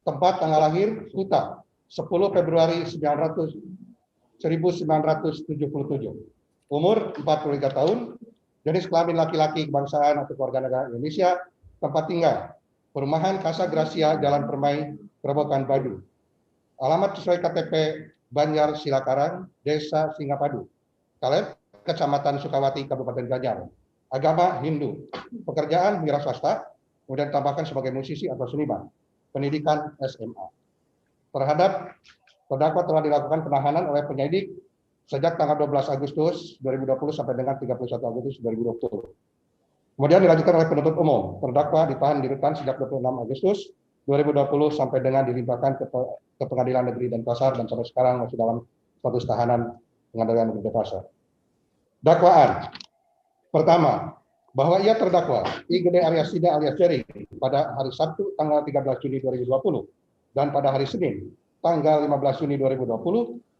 Tempat tanggal lahir Kuta 10 Februari 1977. Umur 43 tahun. Jenis kelamin laki-laki, kebangsaan atau kewarganegaraan Indonesia. Tempat tinggal Perumahan Casa Gracia, Jalan Permai, Kerobokan, Badu. Alamat sesuai KTP Banjar Silakarang, Desa Singapadu, Kaleb, Kecamatan Sukawati, Kabupaten Banjar. Agama Hindu. Pekerjaan wira swasta, kemudian tambahkan sebagai musisi atau seniman. Pendidikan SMA. Terhadap terdakwa telah dilakukan penahanan oleh penyidik sejak tanggal 12 Agustus 2020 sampai dengan 31 Agustus 2020. Kemudian dilanjutkan oleh penuntut umum. Terdakwa ditahan di rutan sejak 26 Agustus 2020 sampai dengan dilimpahkan ke Pengadilan Negeri Denpasar dan sampai sekarang masih dalam status tahanan Pengadilan Negeri Denpasar. Dakwaan. Pertama, bahwa ia terdakwa I. Gede Aryasina alias Jering pada hari Sabtu tanggal 13 Juni 2020 dan pada hari Senin tanggal 15 Juni 2020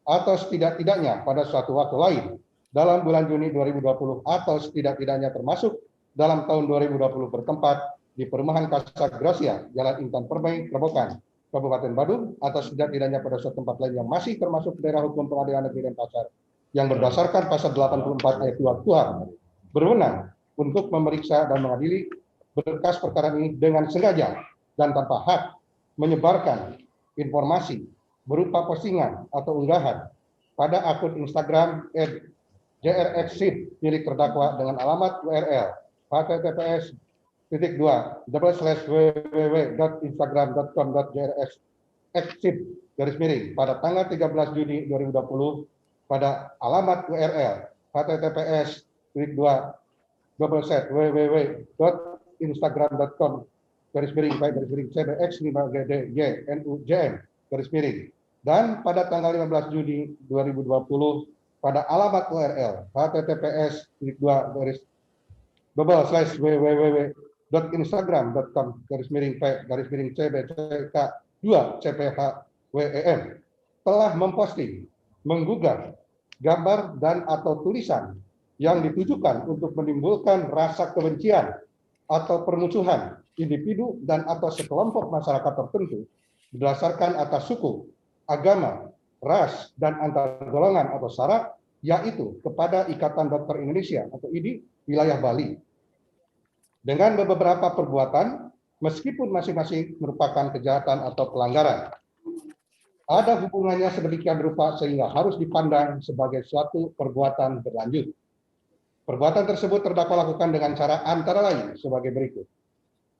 atau setidak-tidaknya pada suatu waktu lain dalam bulan Juni 2020 atau setidak-tidaknya termasuk dalam tahun 2020 bertempat di Perumahan Casa Gracia, Jalan Intan Permai, Kerobokan, Kabupaten Badung, atau setidak-tidaknya pada suatu tempat lain yang masih termasuk daerah hukum Pengadilan Negeri Denpasar yang berdasarkan pasal 84 ayat 2 KUHP berwenang untuk memeriksa dan mengadili berkas perkara ini dengan sengaja dan tanpa hak menyebarkan informasi berupa postingan atau unggahan pada akun Instagram @jrxsid milik terdakwa dengan alamat URL https://www.instagram.com.jrxsid pada tanggal 13 Juni 2020 pada alamat URL https://www.instagram.com/cbx5-cbx-9gdynujm dan pada tanggal 15 Juni 2020 pada alamat URL https://www.instagram.com/cbck2cphwem telah memposting, menggugah gambar dan atau tulisan yang ditujukan untuk menimbulkan rasa kebencian atau permusuhan individu dan atau sekelompok masyarakat tertentu berdasarkan atas suku, agama, ras, dan antar golongan atau syarat, yaitu kepada Ikatan Dokter Indonesia atau IDI wilayah Bali. Dengan beberapa perbuatan, meskipun masing-masing merupakan kejahatan atau pelanggaran, ada hubungannya sedemikian rupa sehingga harus dipandang sebagai suatu perbuatan berlanjut. Perbuatan tersebut terdakwa lakukan dengan cara antara lain sebagai berikut.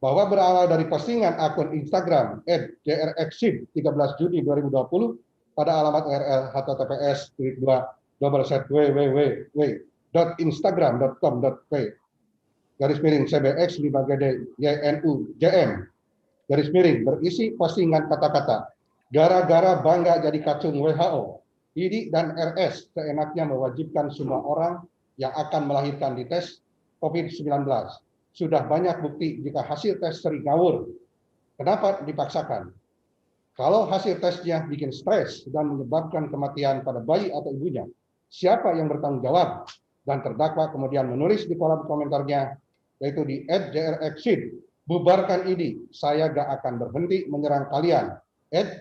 Bahwa berawal dari postingan akun Instagram @jrxsid 13 Juni 2020 pada alamat URL https://www.instagram.com.p/cbx5gdynujm berisi postingan kata-kata gara-gara bangga jadi kacung WHO, IDI dan RS seenaknya mewajibkan semua orang yang akan melahirkan di tes COVID-19. Sudah banyak bukti jika hasil tes sering ngawur. Kenapa dipaksakan? Kalau hasil tesnya bikin stres dan menyebabkan kematian pada bayi atau ibunya, siapa yang bertanggung jawab? Dan terdakwa kemudian menulis di kolom komentarnya, yaitu di @jrxsid, bubarkan IDI, saya gak akan berhenti menyerang kalian,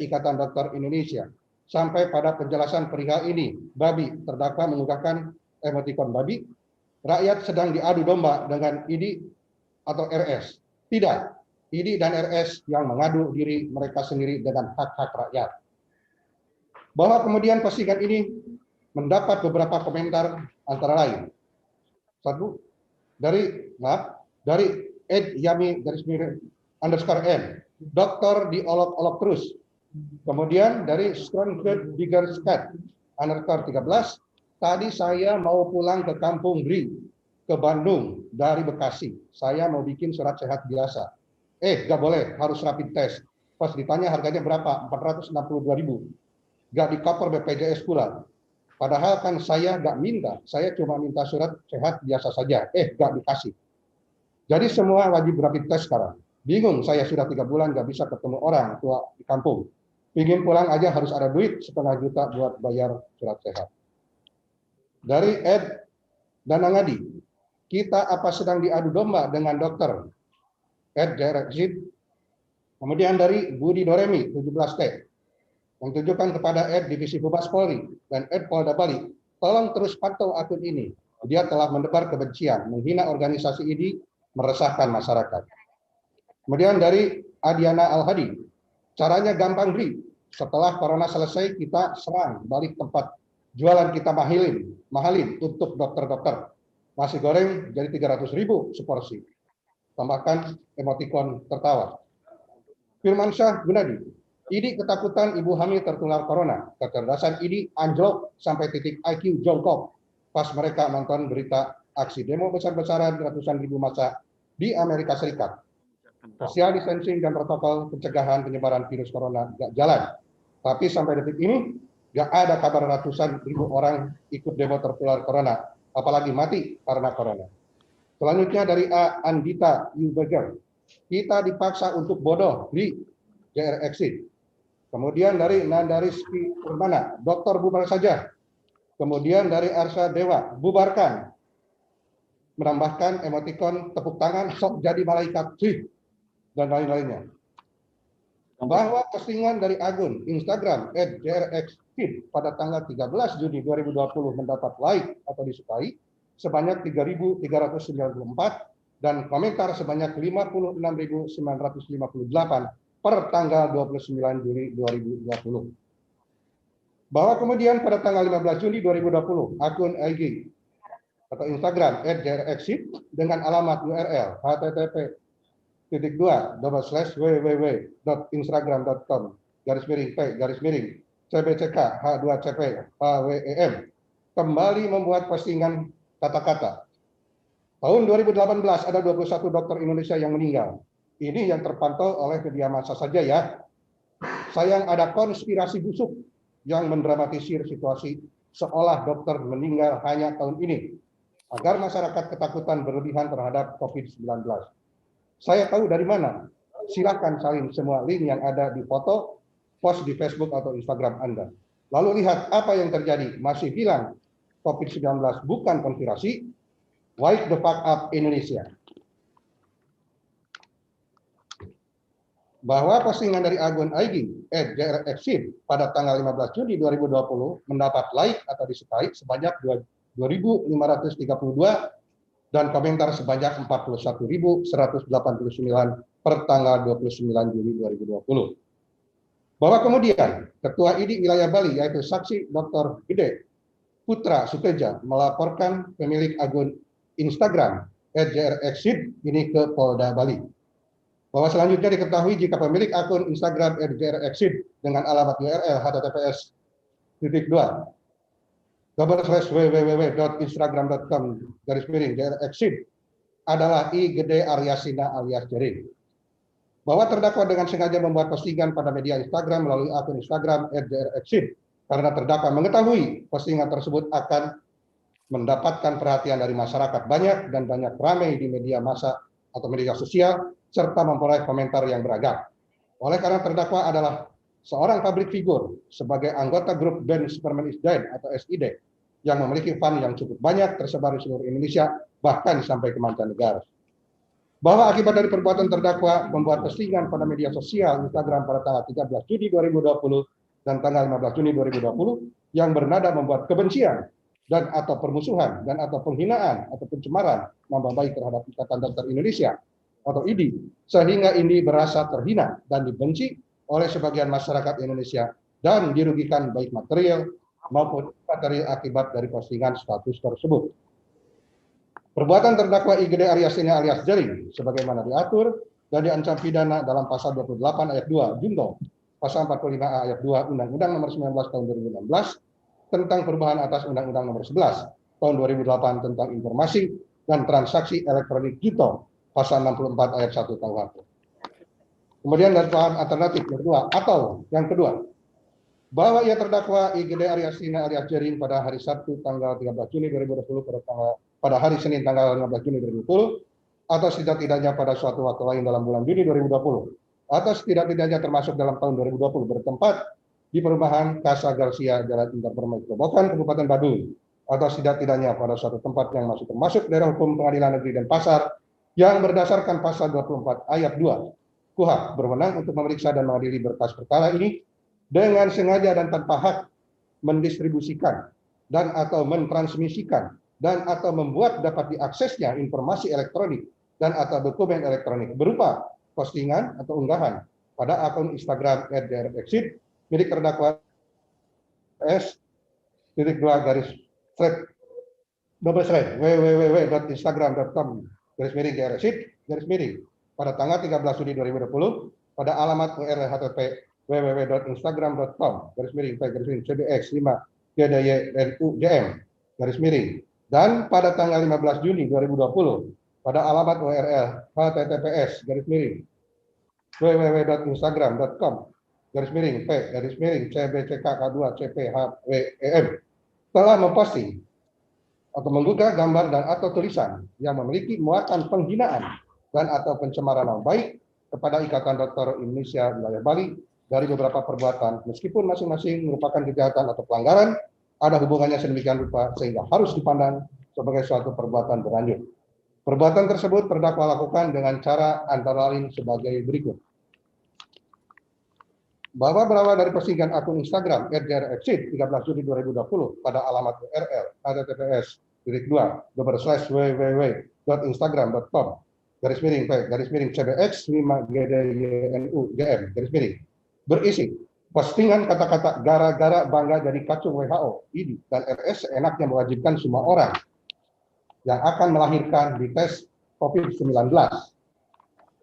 @Ikatan Dokter Indonesia. Sampai pada penjelasan perihal ini, babi, terdakwa mengunggahkan emotikon babi, rakyat sedang diadu domba dengan IDI atau RS. Tidak, IDI dan RS yang mengadu diri mereka sendiri dengan hak-hak rakyat. Bahwa kemudian postingan ini mendapat beberapa komentar antara lain. Satu, dari @yami_n, dokter diolok-olok terus, Kemudian dari Strongford Diggerskat, underscore 13, tadi saya mau pulang ke Kampung Bri, ke Bandung dari Bekasi. Saya mau bikin surat sehat biasa. Nggak boleh, harus rapid test. Pas ditanya harganya berapa? 462.000. Nggak di cover BPJS pula. Padahal kan saya nggak minta, saya cuma minta surat sehat biasa saja. Nggak dikasih. Jadi semua wajib rapid test sekarang. Bingung, saya sudah 3 bulan nggak bisa ketemu orang tua di kampung. Pingin pulang aja harus ada duit 1,5 juta buat bayar surat sehat. Dari Ed Danangadi, kita apa sedang diadu domba dengan dokter? Ed Exit. Kemudian dari Budi Doremi, 17T. Menunjukkan kepada Ed Divisi Humas Polri dan Ed Polda Bali, tolong terus pantau akun ini. Dia telah mendebar kebencian, menghina organisasi ini, meresahkan masyarakat. Kemudian dari Adiana Al-Hadi, caranya gampang Bri. Setelah corona selesai, kita serang balik tempat jualan kita mahalin untuk dokter-dokter. Nasi goreng jadi 300.000 seporsi. Tambahkan emotikon tertawa. Firmansyah Gunadi, Idi ketakutan ibu hamil tertular corona. Kecerdasan Idi anjlok sampai titik IQ jongkok pas mereka nonton berita aksi demo besar-besaran ratusan ribu massa di Amerika Serikat. Social distancing dan protokol pencegahan penyebaran virus corona gak jalan. Tapi sampai detik ini gak ada kabar ratusan ribu orang ikut demo tertular corona, apalagi mati karena corona. Selanjutnya dari A. Andita Yubeger, kita dipaksa untuk bodoh di JR Exit. Kemudian dari Nandariski Purmana, dokter bubar saja. Kemudian dari Arsa Dewa, bubarkan. Menambahkan emotikon tepuk tangan, sok jadi malaikat sih, dan lain-lainnya. Bahwa postingan dari akun Instagram @jrxfeed pada tanggal 13 Juni 2020 mendapat like atau disukai sebanyak 3.394 dan komentar sebanyak 56.958 per tanggal 29 Juli 2020. Bahwa kemudian pada tanggal 15 Juli 2020 akun IG atau Instagram @jrxfeed dengan alamat URL http://www.instagram.com/p_cbck_h2cp_hwem kembali membuat postingan kata-kata. Tahun 2018 ada 21 dokter Indonesia yang meninggal. Ini yang terpantau oleh media massa saja ya. Sayang ada konspirasi busuk yang mendramatisir situasi seolah dokter meninggal hanya tahun ini agar masyarakat ketakutan berlebihan terhadap COVID-19. Saya tahu dari mana. Silakan salin semua link yang ada di foto, post di Facebook atau Instagram Anda. Lalu lihat apa yang terjadi. Masih hilang COVID-19 bukan konspirasi. Wake the fuck up Indonesia. Bahwa postingan dari akun IG @jrxfeed pada tanggal 15 Juni 2020 mendapat like atau disukai sebanyak 2.532 dan komentar sebanyak 41.189 per tanggal 29 Juli 2020. Bahwa kemudian Ketua ID Wilayah Bali yaitu Saksi Dr. Gede Putra Suteja melaporkan pemilik akun Instagram @jrxfeed ini ke Polda Bali. Bahwa selanjutnya diketahui jika pemilik akun Instagram @jrxfeed dengan alamat URL https://www.instagram.com/jrxfeed adalah I Gede Aryasina alias Jering. Bahwa terdakwa dengan sengaja membuat postingan pada media Instagram melalui akun Instagram @jrxfeed karena terdakwa mengetahui postingan tersebut akan mendapatkan perhatian dari masyarakat banyak dan banyak ramai di media massa atau media sosial serta memperoleh komentar yang beragam. Oleh karena terdakwa adalah seorang public figure sebagai anggota grup band Superman is Dead atau SID yang memiliki fan yang cukup banyak tersebar di seluruh Indonesia bahkan sampai ke mancanegara. Bahwa akibat dari perbuatan terdakwa membuat postingan pada media sosial Instagram pada tanggal 13 Juni 2020 dan tanggal 15 Juni 2020 yang bernada membuat kebencian dan atau permusuhan dan atau penghinaan atau pencemaran nama baik terhadap Ikatan Dokter Indonesia atau IDI, sehingga ini berasa terhina dan dibenci oleh sebagian masyarakat Indonesia dan dirugikan baik material maupun material akibat dari postingan status tersebut. Perbuatan terdakwa I Gede Aryasina alias Jering sebagaimana diatur dan diancam pidana dalam pasal 28 ayat 2 junto pasal 45A ayat 2 Undang-Undang Nomor 19 Tahun 2016 tentang perubahan atas Undang-Undang Nomor 11 Tahun 2008 tentang informasi dan transaksi elektronik digital pasal 64 ayat 1 KUHP. Kemudian dakwaan alternatif kedua atau yang kedua, bahwa ia terdakwa IGD Aryasina alias Jering pada hari Sabtu tanggal 13 Juni 2020 pada hari Senin tanggal 15 Juni 2020 atau setidak-tidaknya pada suatu waktu lain dalam bulan Juni 2020 atau setidak-tidaknya termasuk dalam tahun 2020 bertempat di perumahan Casa Garcia Jalan Interpermai Kerobokan Kabupaten Badung atau setidak-tidaknya pada suatu tempat yang masih termasuk daerah hukum pengadilan negeri dan pasar yang berdasarkan pasal 24 ayat 2 KUHP berwenang untuk memeriksa dan mengadili berkas perkara ini dengan sengaja dan tanpa hak mendistribusikan dan atau mentransmisikan dan atau membuat dapat diaksesnya informasi elektronik dan atau dokumen elektronik berupa postingan atau unggahan pada akun Instagram @drexit milik terdakwa s.www.instagram.com/drexit pada tanggal 13 Juni 2020 pada alamat URL/http www.instagram.com/cbx5gdynugm dan pada tanggal 15 Juni 2020 pada alamat URL https://p_cbckk2cphwem telah memposting atau menggugah gambar dan atau tulisan yang memiliki muatan penghinaan dan atau pencemaran nama baik kepada Ikatan Dokter Indonesia Wilayah Bali dari beberapa perbuatan, meskipun masing-masing merupakan kejahatan atau pelanggaran, ada hubungannya sedemikian rupa sehingga harus dipandang sebagai suatu perbuatan berlanjut. Perbuatan tersebut terdakwa lakukan dengan cara antara lain sebagai berikut. Bahwa berawal dari postingan akun Instagram @drexit 13 Juli 2020 pada alamat URL https://www.instagram.com/cbx5gdynugm berisi postingan kata-kata gara-gara bangga jadi kacung WHO, ID, dan RS enaknya mewajibkan semua orang yang akan melahirkan di tes COVID-19.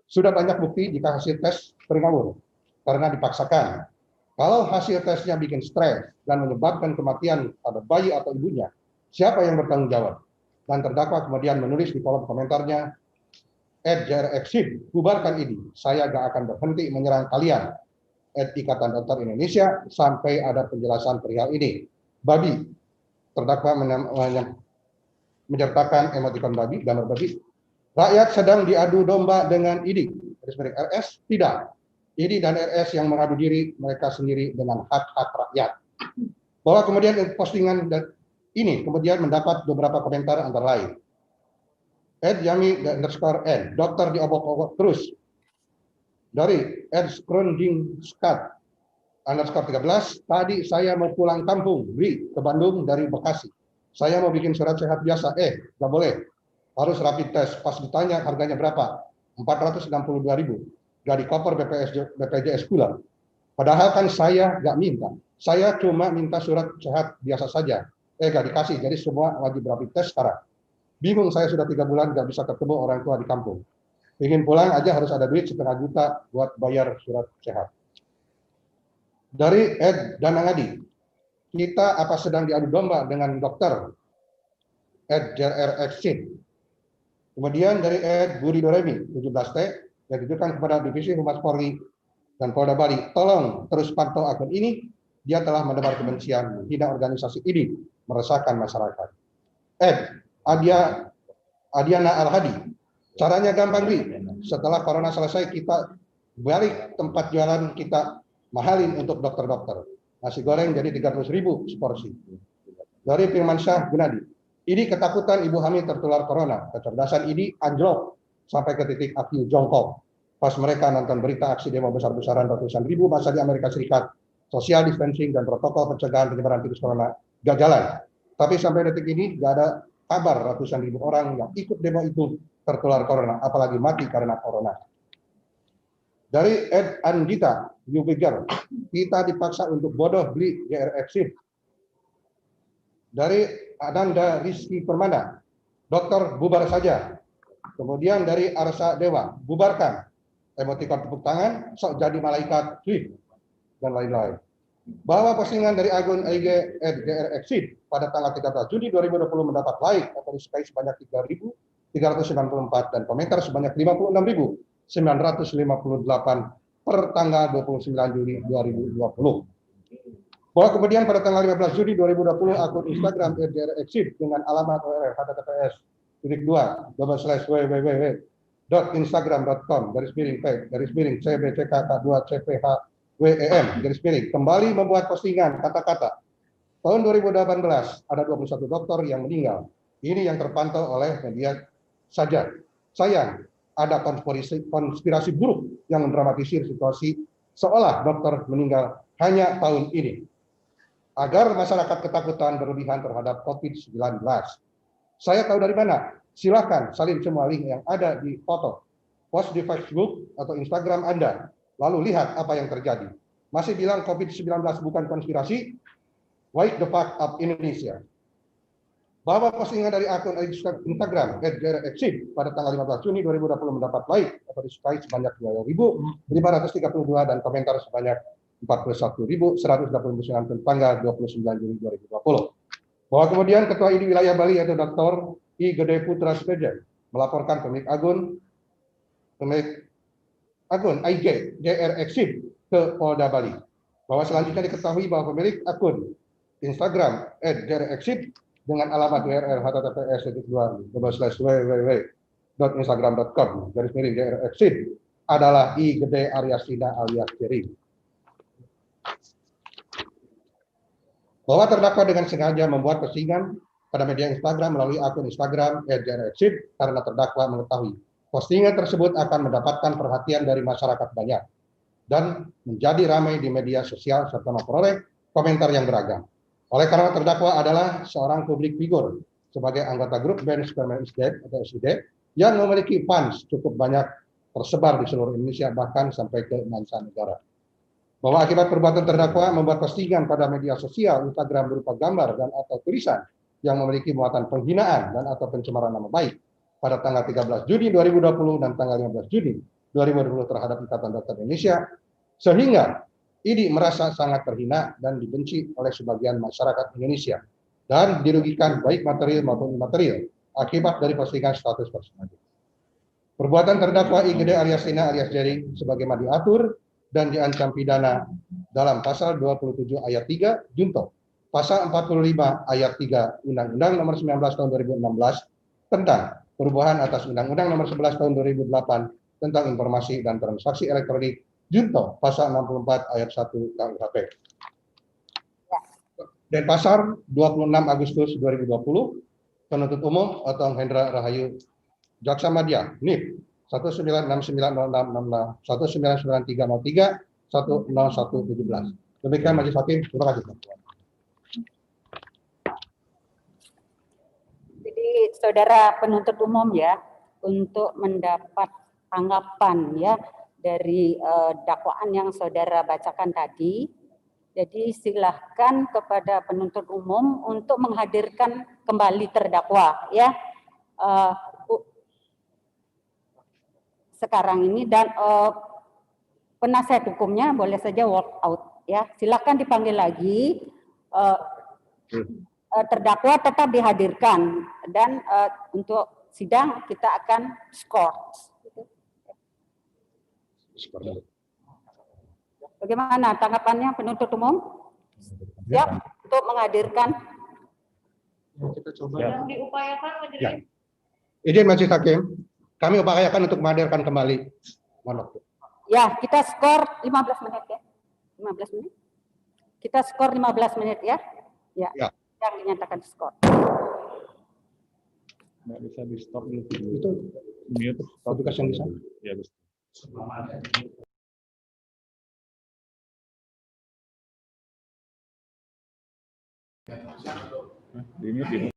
Sudah banyak bukti jika hasil tes terngawur karena dipaksakan. Kalau hasil tesnya bikin stres dan menyebabkan kematian pada bayi atau ibunya, siapa yang bertanggung jawab? Dan terdakwa kemudian menulis di kolom komentarnya, @drexit, bubarkan ini, saya gak akan berhenti menyerang kalian. Ikatan Dokter Indonesia sampai ada penjelasan perihal ini. Babi, terdakwa menyertakan emotikon babi, gambar babi. Rakyat sedang diadu domba dengan ID, RS, tidak. ID dan RS yang mengadu diri mereka sendiri dengan hak-hak rakyat. Bahwa kemudian postingan ini kemudian mendapat beberapa komentar antara lain. @yami_n, dokter diobok-obok terus. Dari @scrundingskat_13, tadi saya mau pulang kampung, ke Bandung dari Bekasi. Saya mau bikin surat sehat biasa, nggak boleh. Harus rapid test, pas ditanya harganya berapa? 462.000. Gak di cover BPJS pula. Padahal kan saya nggak minta. Saya cuma minta surat sehat biasa saja. Gak dikasih, jadi semua wajib rapid test sekarang. Bingung saya sudah 3 bulan nggak bisa ketemu orang tua di kampung. Ingin pulang aja harus ada duit 1,5 juta buat bayar surat sehat. Dari @danangadi, kita apa sedang diadu domba dengan dokter? @drxit. Kemudian dari @buridoremi 17T, yang ditujukan kepada Divisi Humas Polri dan Polda Bali, tolong terus pantau akun ini, dia telah menebar kebencian, menghina organisasi ini, meresahkan masyarakat. Adiana Al-Hadi, caranya gampang, setelah corona selesai kita balik tempat jualan kita mahalin untuk dokter-dokter. Nasi goreng jadi 300.000 seporsi. Dari Firmansyah Gunadi, ini ketakutan ibu hamil tertular corona. Kecerdasan ini anjlok sampai ke titik akhir jongkok. Pas mereka nonton berita aksi demo besar-besaran ratusan ribu massa di Amerika Serikat, social distancing dan protokol pencegahan penyebaran virus corona gak jalan. Tapi sampai detik ini gak ada kabar ratusan ribu orang yang ikut demo itu tertular corona, apalagi mati karena corona. Dari @andita Yubiger, kita dipaksa untuk bodoh beli GRX. Dari Ananda Rizky Permana, dokter bubar saja. Kemudian dari Arsa Dewa, bubarkan. Emotikon tepuk tangan, sok jadi malaikat. dan lain-lain. Bahwa postingan dari akun IG @grexit pada tanggal 13 Juni 2020 mendapat like atau disukai sebanyak 3.394 dan komentar sebanyak 56.958 per tanggal 29 Juli 2020. Bahwa kemudian pada tanggal 15 Juni 2020 akun Instagram @grexit dengan alamat URL https://www.instagram.com/page/cbck2cphwem kembali membuat postingan kata-kata tahun 2018 ada 21 dokter yang meninggal. Ini yang terpantau oleh media saja. Sayang, ada konspirasi buruk yang mendramatisir situasi seolah dokter meninggal hanya tahun ini agar masyarakat ketakutan berlebihan terhadap COVID-19. Saya tahu dari mana? Silakan salin semua link yang ada di foto, post di Facebook atau Instagram Anda, lalu lihat apa yang terjadi. Masih bilang COVID-19 bukan konspirasi? Wake the fuck up Indonesia. Bahwa postingan dari akun Instagram @grexit pada tanggal 15 Juni 2020 mendapat like atau disukai sebanyak 2.532 dan komentar sebanyak 41.189 tanggal 29 Juli 2020. Bahwa kemudian Ketua ID Wilayah Bali yaitu Dr. I. Gede Putra Seteja melaporkan pemilik akun IG grexit ke Polda Bali. Bahwa selanjutnya diketahui bahwa pemilik akun Instagram @grexit dengan alamat URL https://www.instagram.com/grexit adalah I. Gede Aryasina alias Jerry. Bahwa terdakwa dengan sengaja membuat postingan pada media Instagram melalui akun Instagram @grexit karena terdakwa mengetahui postingan tersebut akan mendapatkan perhatian dari masyarakat banyak dan menjadi ramai di media sosial serta memperoleh komentar yang beragam. Oleh karena terdakwa adalah seorang publik figur sebagai anggota grup band Superman is Dead atau SID yang memiliki fans cukup banyak tersebar di seluruh Indonesia bahkan sampai ke mancanegara. Bahwa akibat perbuatan terdakwa membuat postingan pada media sosial Instagram berupa gambar dan atau tulisan yang memiliki muatan penghinaan dan atau pencemaran nama baik pada tanggal 13 Juni 2020 dan tanggal 15 Juni 2020 terhadap Ikatan Dokter Indonesia, sehingga ID merasa sangat terhina dan dibenci oleh sebagian masyarakat Indonesia dan dirugikan baik material maupun imaterial akibat dari postingan status tersebut. Perbuatan terdakwa I. Gede Aryasina alias Jerry sebagaimana diatur dan diancam pidana dalam pasal 27 ayat 3 junto, pasal 45 ayat 3 Undang-Undang Nomor 19 Tahun 2016 tentang perubahan atas Undang-Undang Nomor 11 Tahun 2008 tentang informasi dan transaksi elektronik junto, pasal 64 ayat 1 KUHP. Dan pasal 26 Agustus 2020 penuntut umum atau Hendra Rahayu Jaksa Madya NIP 19690666 199303 10117. Demikian Majelis Hakim. Terima kasih. Jadi saudara penuntut umum ya, untuk mendapat tanggapan ya dari dakwaan yang saudara bacakan tadi. Jadi silahkan kepada penuntut umum untuk menghadirkan kembali terdakwa ya sekarang ini, dan penasihat hukumnya boleh saja walk out ya. Silahkan dipanggil lagi. Terdakwa tetap dihadirkan dan untuk sidang kita akan skor. Bagaimana tanggapannya penuntut umum? Siap untuk menghadirkan? Kita coba. Yang diupayakan majelis. Ya. Izin Majelis Hakim, kami upayakan untuk menghadirkan kembali. Ya, kita skor 15 menit ya. 15 menit. Kita skor 15 menit ya. Ya. Ya. Yang dinyatakan skor. Nggak bisa di stop dulu. Itu Mute. petugas yang di sana. Ya, bisa. Di mute.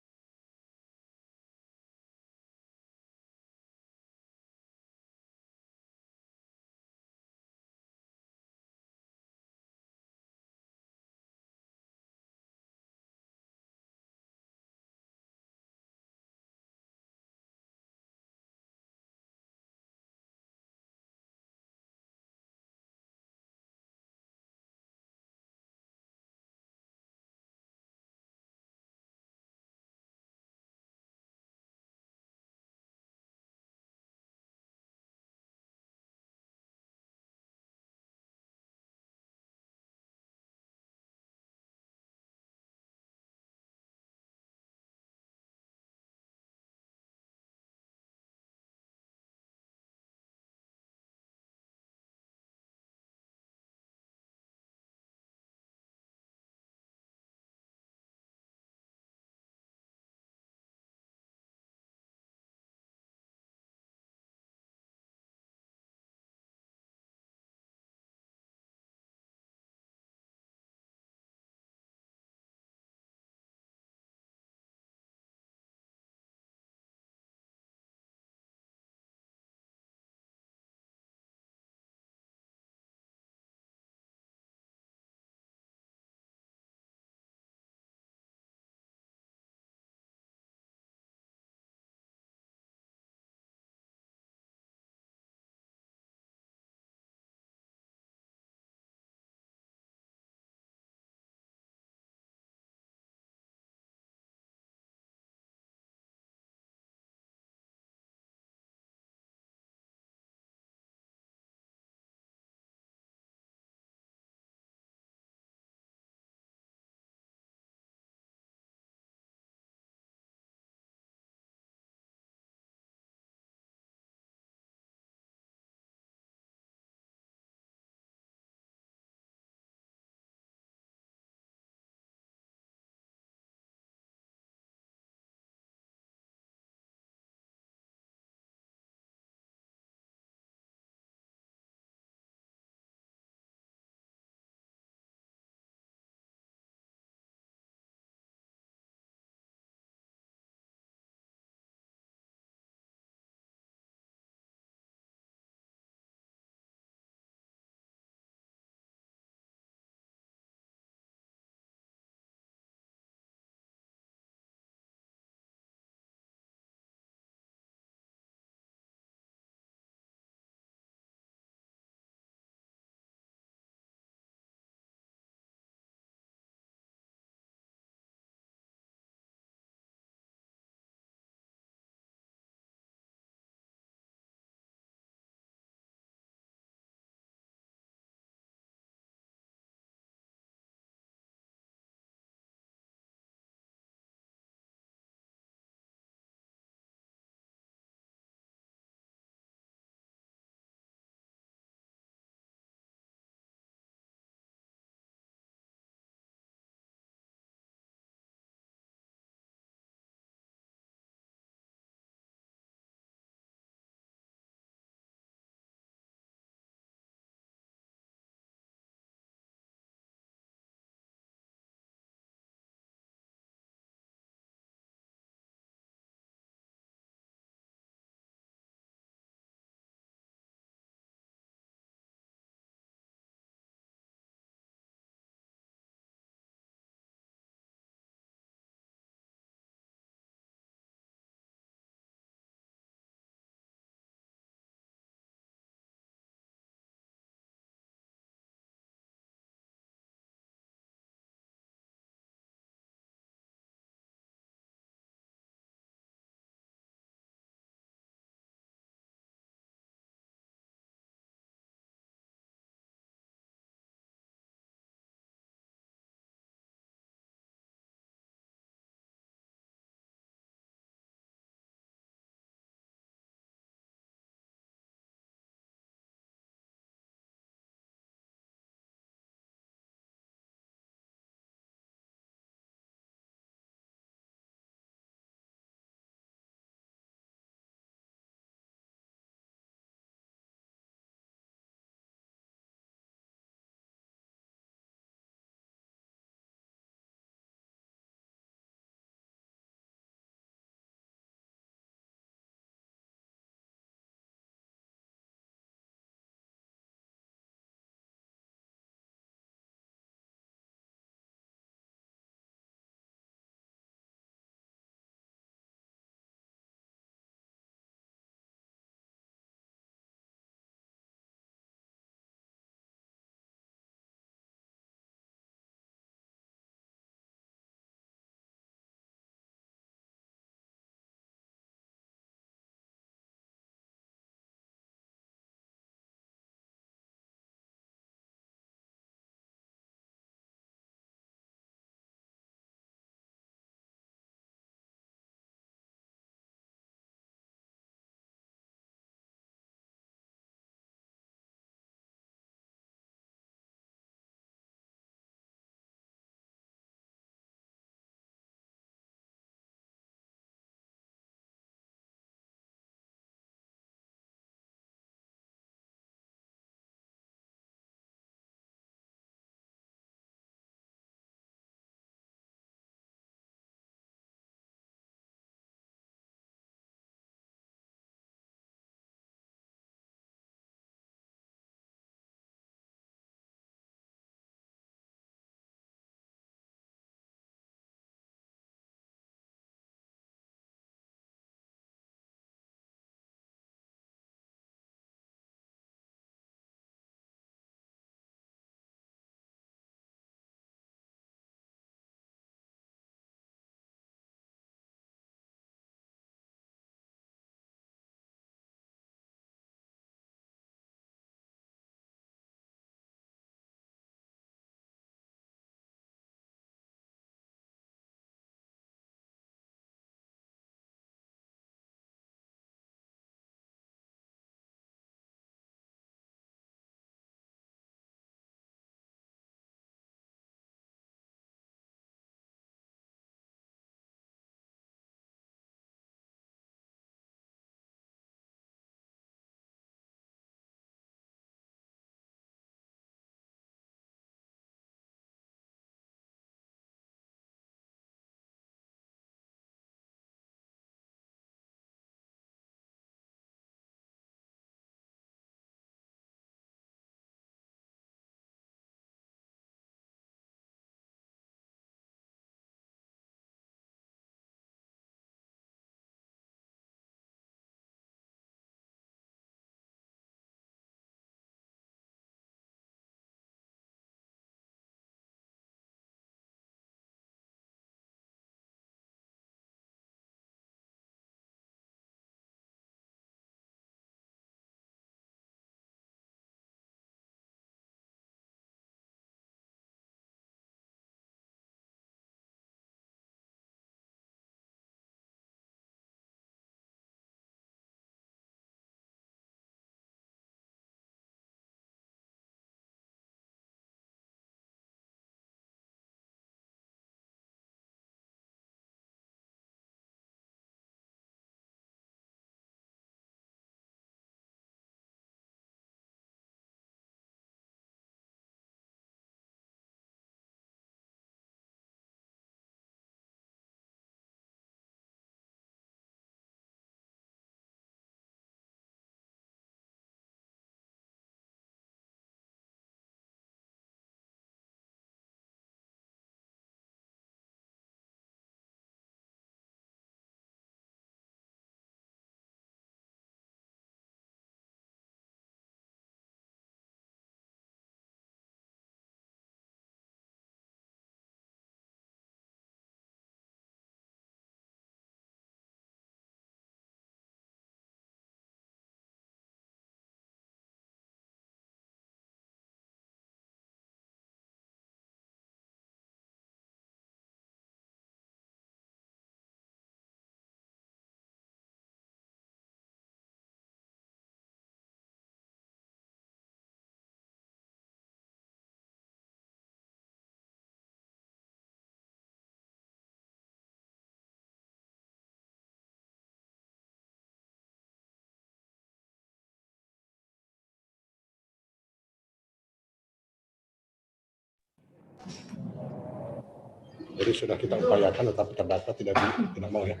Jadi sudah kita upayakan, tetapi terdakwa tidak mau ya.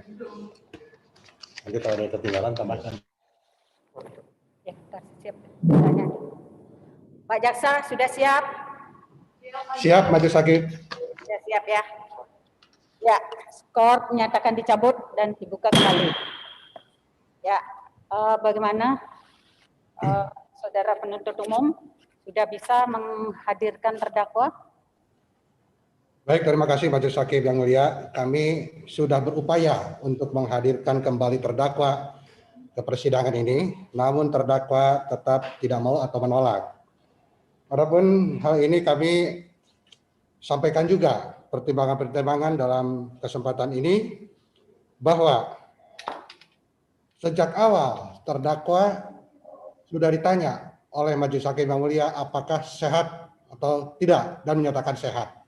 Nanti kalau ada ketinggalan tambahkan. Ya, siap. Tanya. Pak Jaksa sudah siap? Siap, Majelis Hakim. Sudah siap ya. Ya, skor menyatakan dicabut dan dibuka kembali. Ya, bagaimana saudara penuntut umum sudah bisa menghadirkan terdakwa? Baik, terima kasih Majelis Hakim yang mulia. Kami sudah berupaya untuk menghadirkan kembali terdakwa ke persidangan ini, namun terdakwa tetap tidak mau atau menolak. Adapun hal ini kami sampaikan juga pertimbangan-pertimbangan dalam kesempatan ini bahwa sejak awal terdakwa sudah ditanya oleh Majelis Hakim yang mulia apakah sehat atau tidak dan menyatakan sehat.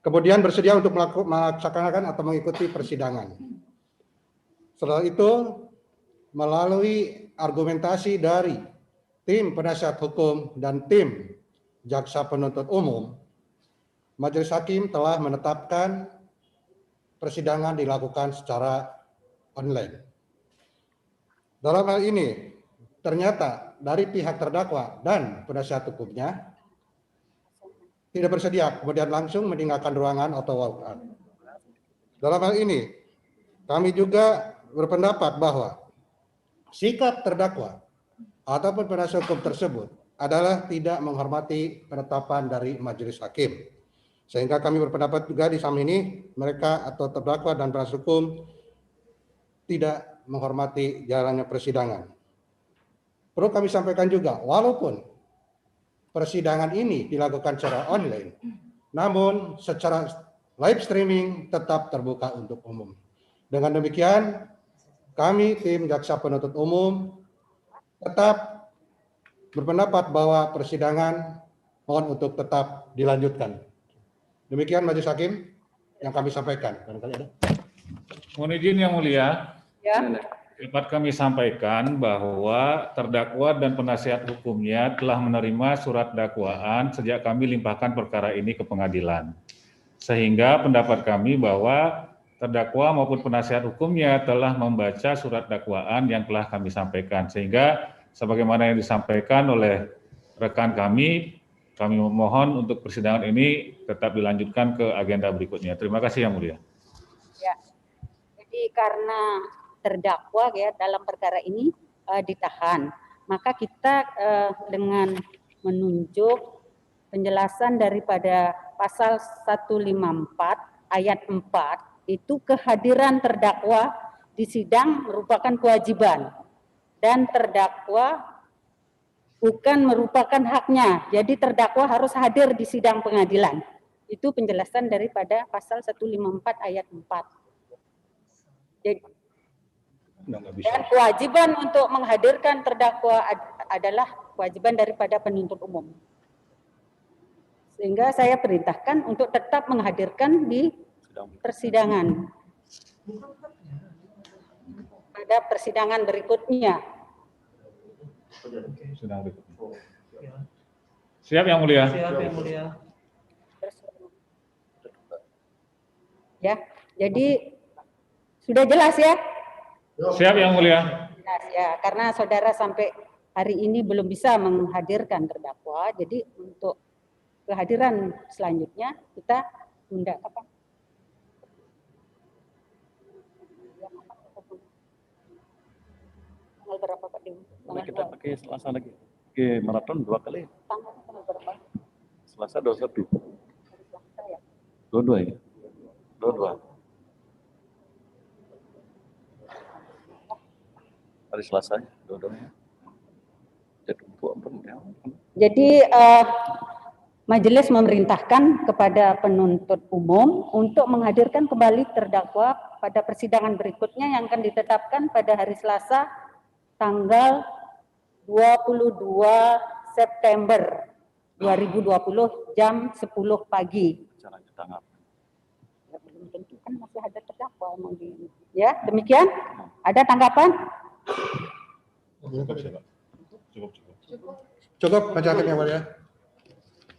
Kemudian bersedia untuk melaksanakan atau mengikuti persidangan. Setelah itu, melalui argumentasi dari tim penasihat hukum dan tim jaksa penuntut umum, Majelis Hakim telah menetapkan persidangan dilakukan secara online. Dalam hal ini, ternyata dari pihak terdakwa dan penasihat hukumnya tidak bersedia, kemudian langsung meninggalkan ruangan atau walk out. Dalam hal ini, kami juga berpendapat bahwa sikap terdakwa ataupun penasihat hukum tersebut adalah tidak menghormati penetapan dari Majelis Hakim. Sehingga kami berpendapat juga di samping ini, mereka atau terdakwa dan penasihat hukum tidak menghormati jalannya persidangan. Perlu kami sampaikan juga, walaupun persidangan ini dilakukan secara online, namun secara live streaming tetap terbuka untuk umum. Dengan demikian, kami tim jaksa penuntut umum tetap berpendapat bahwa persidangan mohon untuk tetap dilanjutkan. Demikian Majelis Hakim yang kami sampaikan. Mohon izin yang mulia. Ya. Dapat kami sampaikan bahwa terdakwa dan penasihat hukumnya telah menerima surat dakwaan sejak kami limpahkan perkara ini ke pengadilan. Sehingga pendapat kami bahwa terdakwa maupun penasihat hukumnya telah membaca surat dakwaan yang telah kami sampaikan. Sehingga sebagaimana yang disampaikan oleh rekan kami memohon untuk persidangan ini tetap dilanjutkan ke agenda berikutnya. Terima kasih yang mulia. Ya. Jadi karena terdakwa ya dalam perkara ini ditahan, maka kita dengan menunjuk penjelasan daripada pasal 154 ayat 4 itu kehadiran terdakwa di sidang merupakan kewajiban dan terdakwa bukan merupakan haknya. Jadi terdakwa harus hadir di sidang pengadilan. Itu penjelasan daripada pasal 154 ayat 4. Jadi, dan kewajiban untuk menghadirkan terdakwa adalah kewajiban daripada penuntut umum. Sehingga saya perintahkan untuk tetap menghadirkan di persidangan. Pada persidangan berikutnya. Siap yang mulia. Siap yang mulia. Ya, jadi sudah jelas ya? Siap yang mulia. Jelas ya, karena saudara sampai hari ini belum bisa menghadirkan terdakwa, jadi untuk kehadiran selanjutnya kita tunda kapan? Tanggal berapa Pak Dewi? Kita pakai Selasa lagi. Oke, maraton 2 kali. Tanggal berapa? Selasa 21. Selasa ya? 22 ya? 22. Hari Selasa ya, 22 ya. Jadi majelis memerintahkan kepada penuntut umum untuk menghadirkan kembali terdakwa pada persidangan berikutnya yang akan ditetapkan pada hari Selasa tanggal 22 September 2020 jam 10 pagi. Ya, belum tentu kan masih ada terdakwa. Ya, demikian. Ada tanggapan? Cukup, Majelis Hakim yang mulia.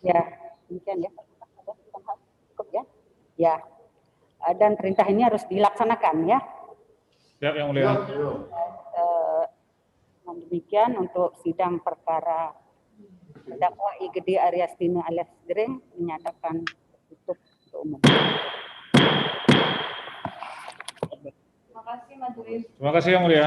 Ya, demikian ya. Cukup ya. Ya, dan perintah ini harus dilaksanakan ya. Siap Yang Mulia. Demikian untuk sidang perkara terdakwa IGD Aryastino alias Dering menyatakan tutup untuk umum. Terima kasih Majelis. Terima kasih Yang Mulia.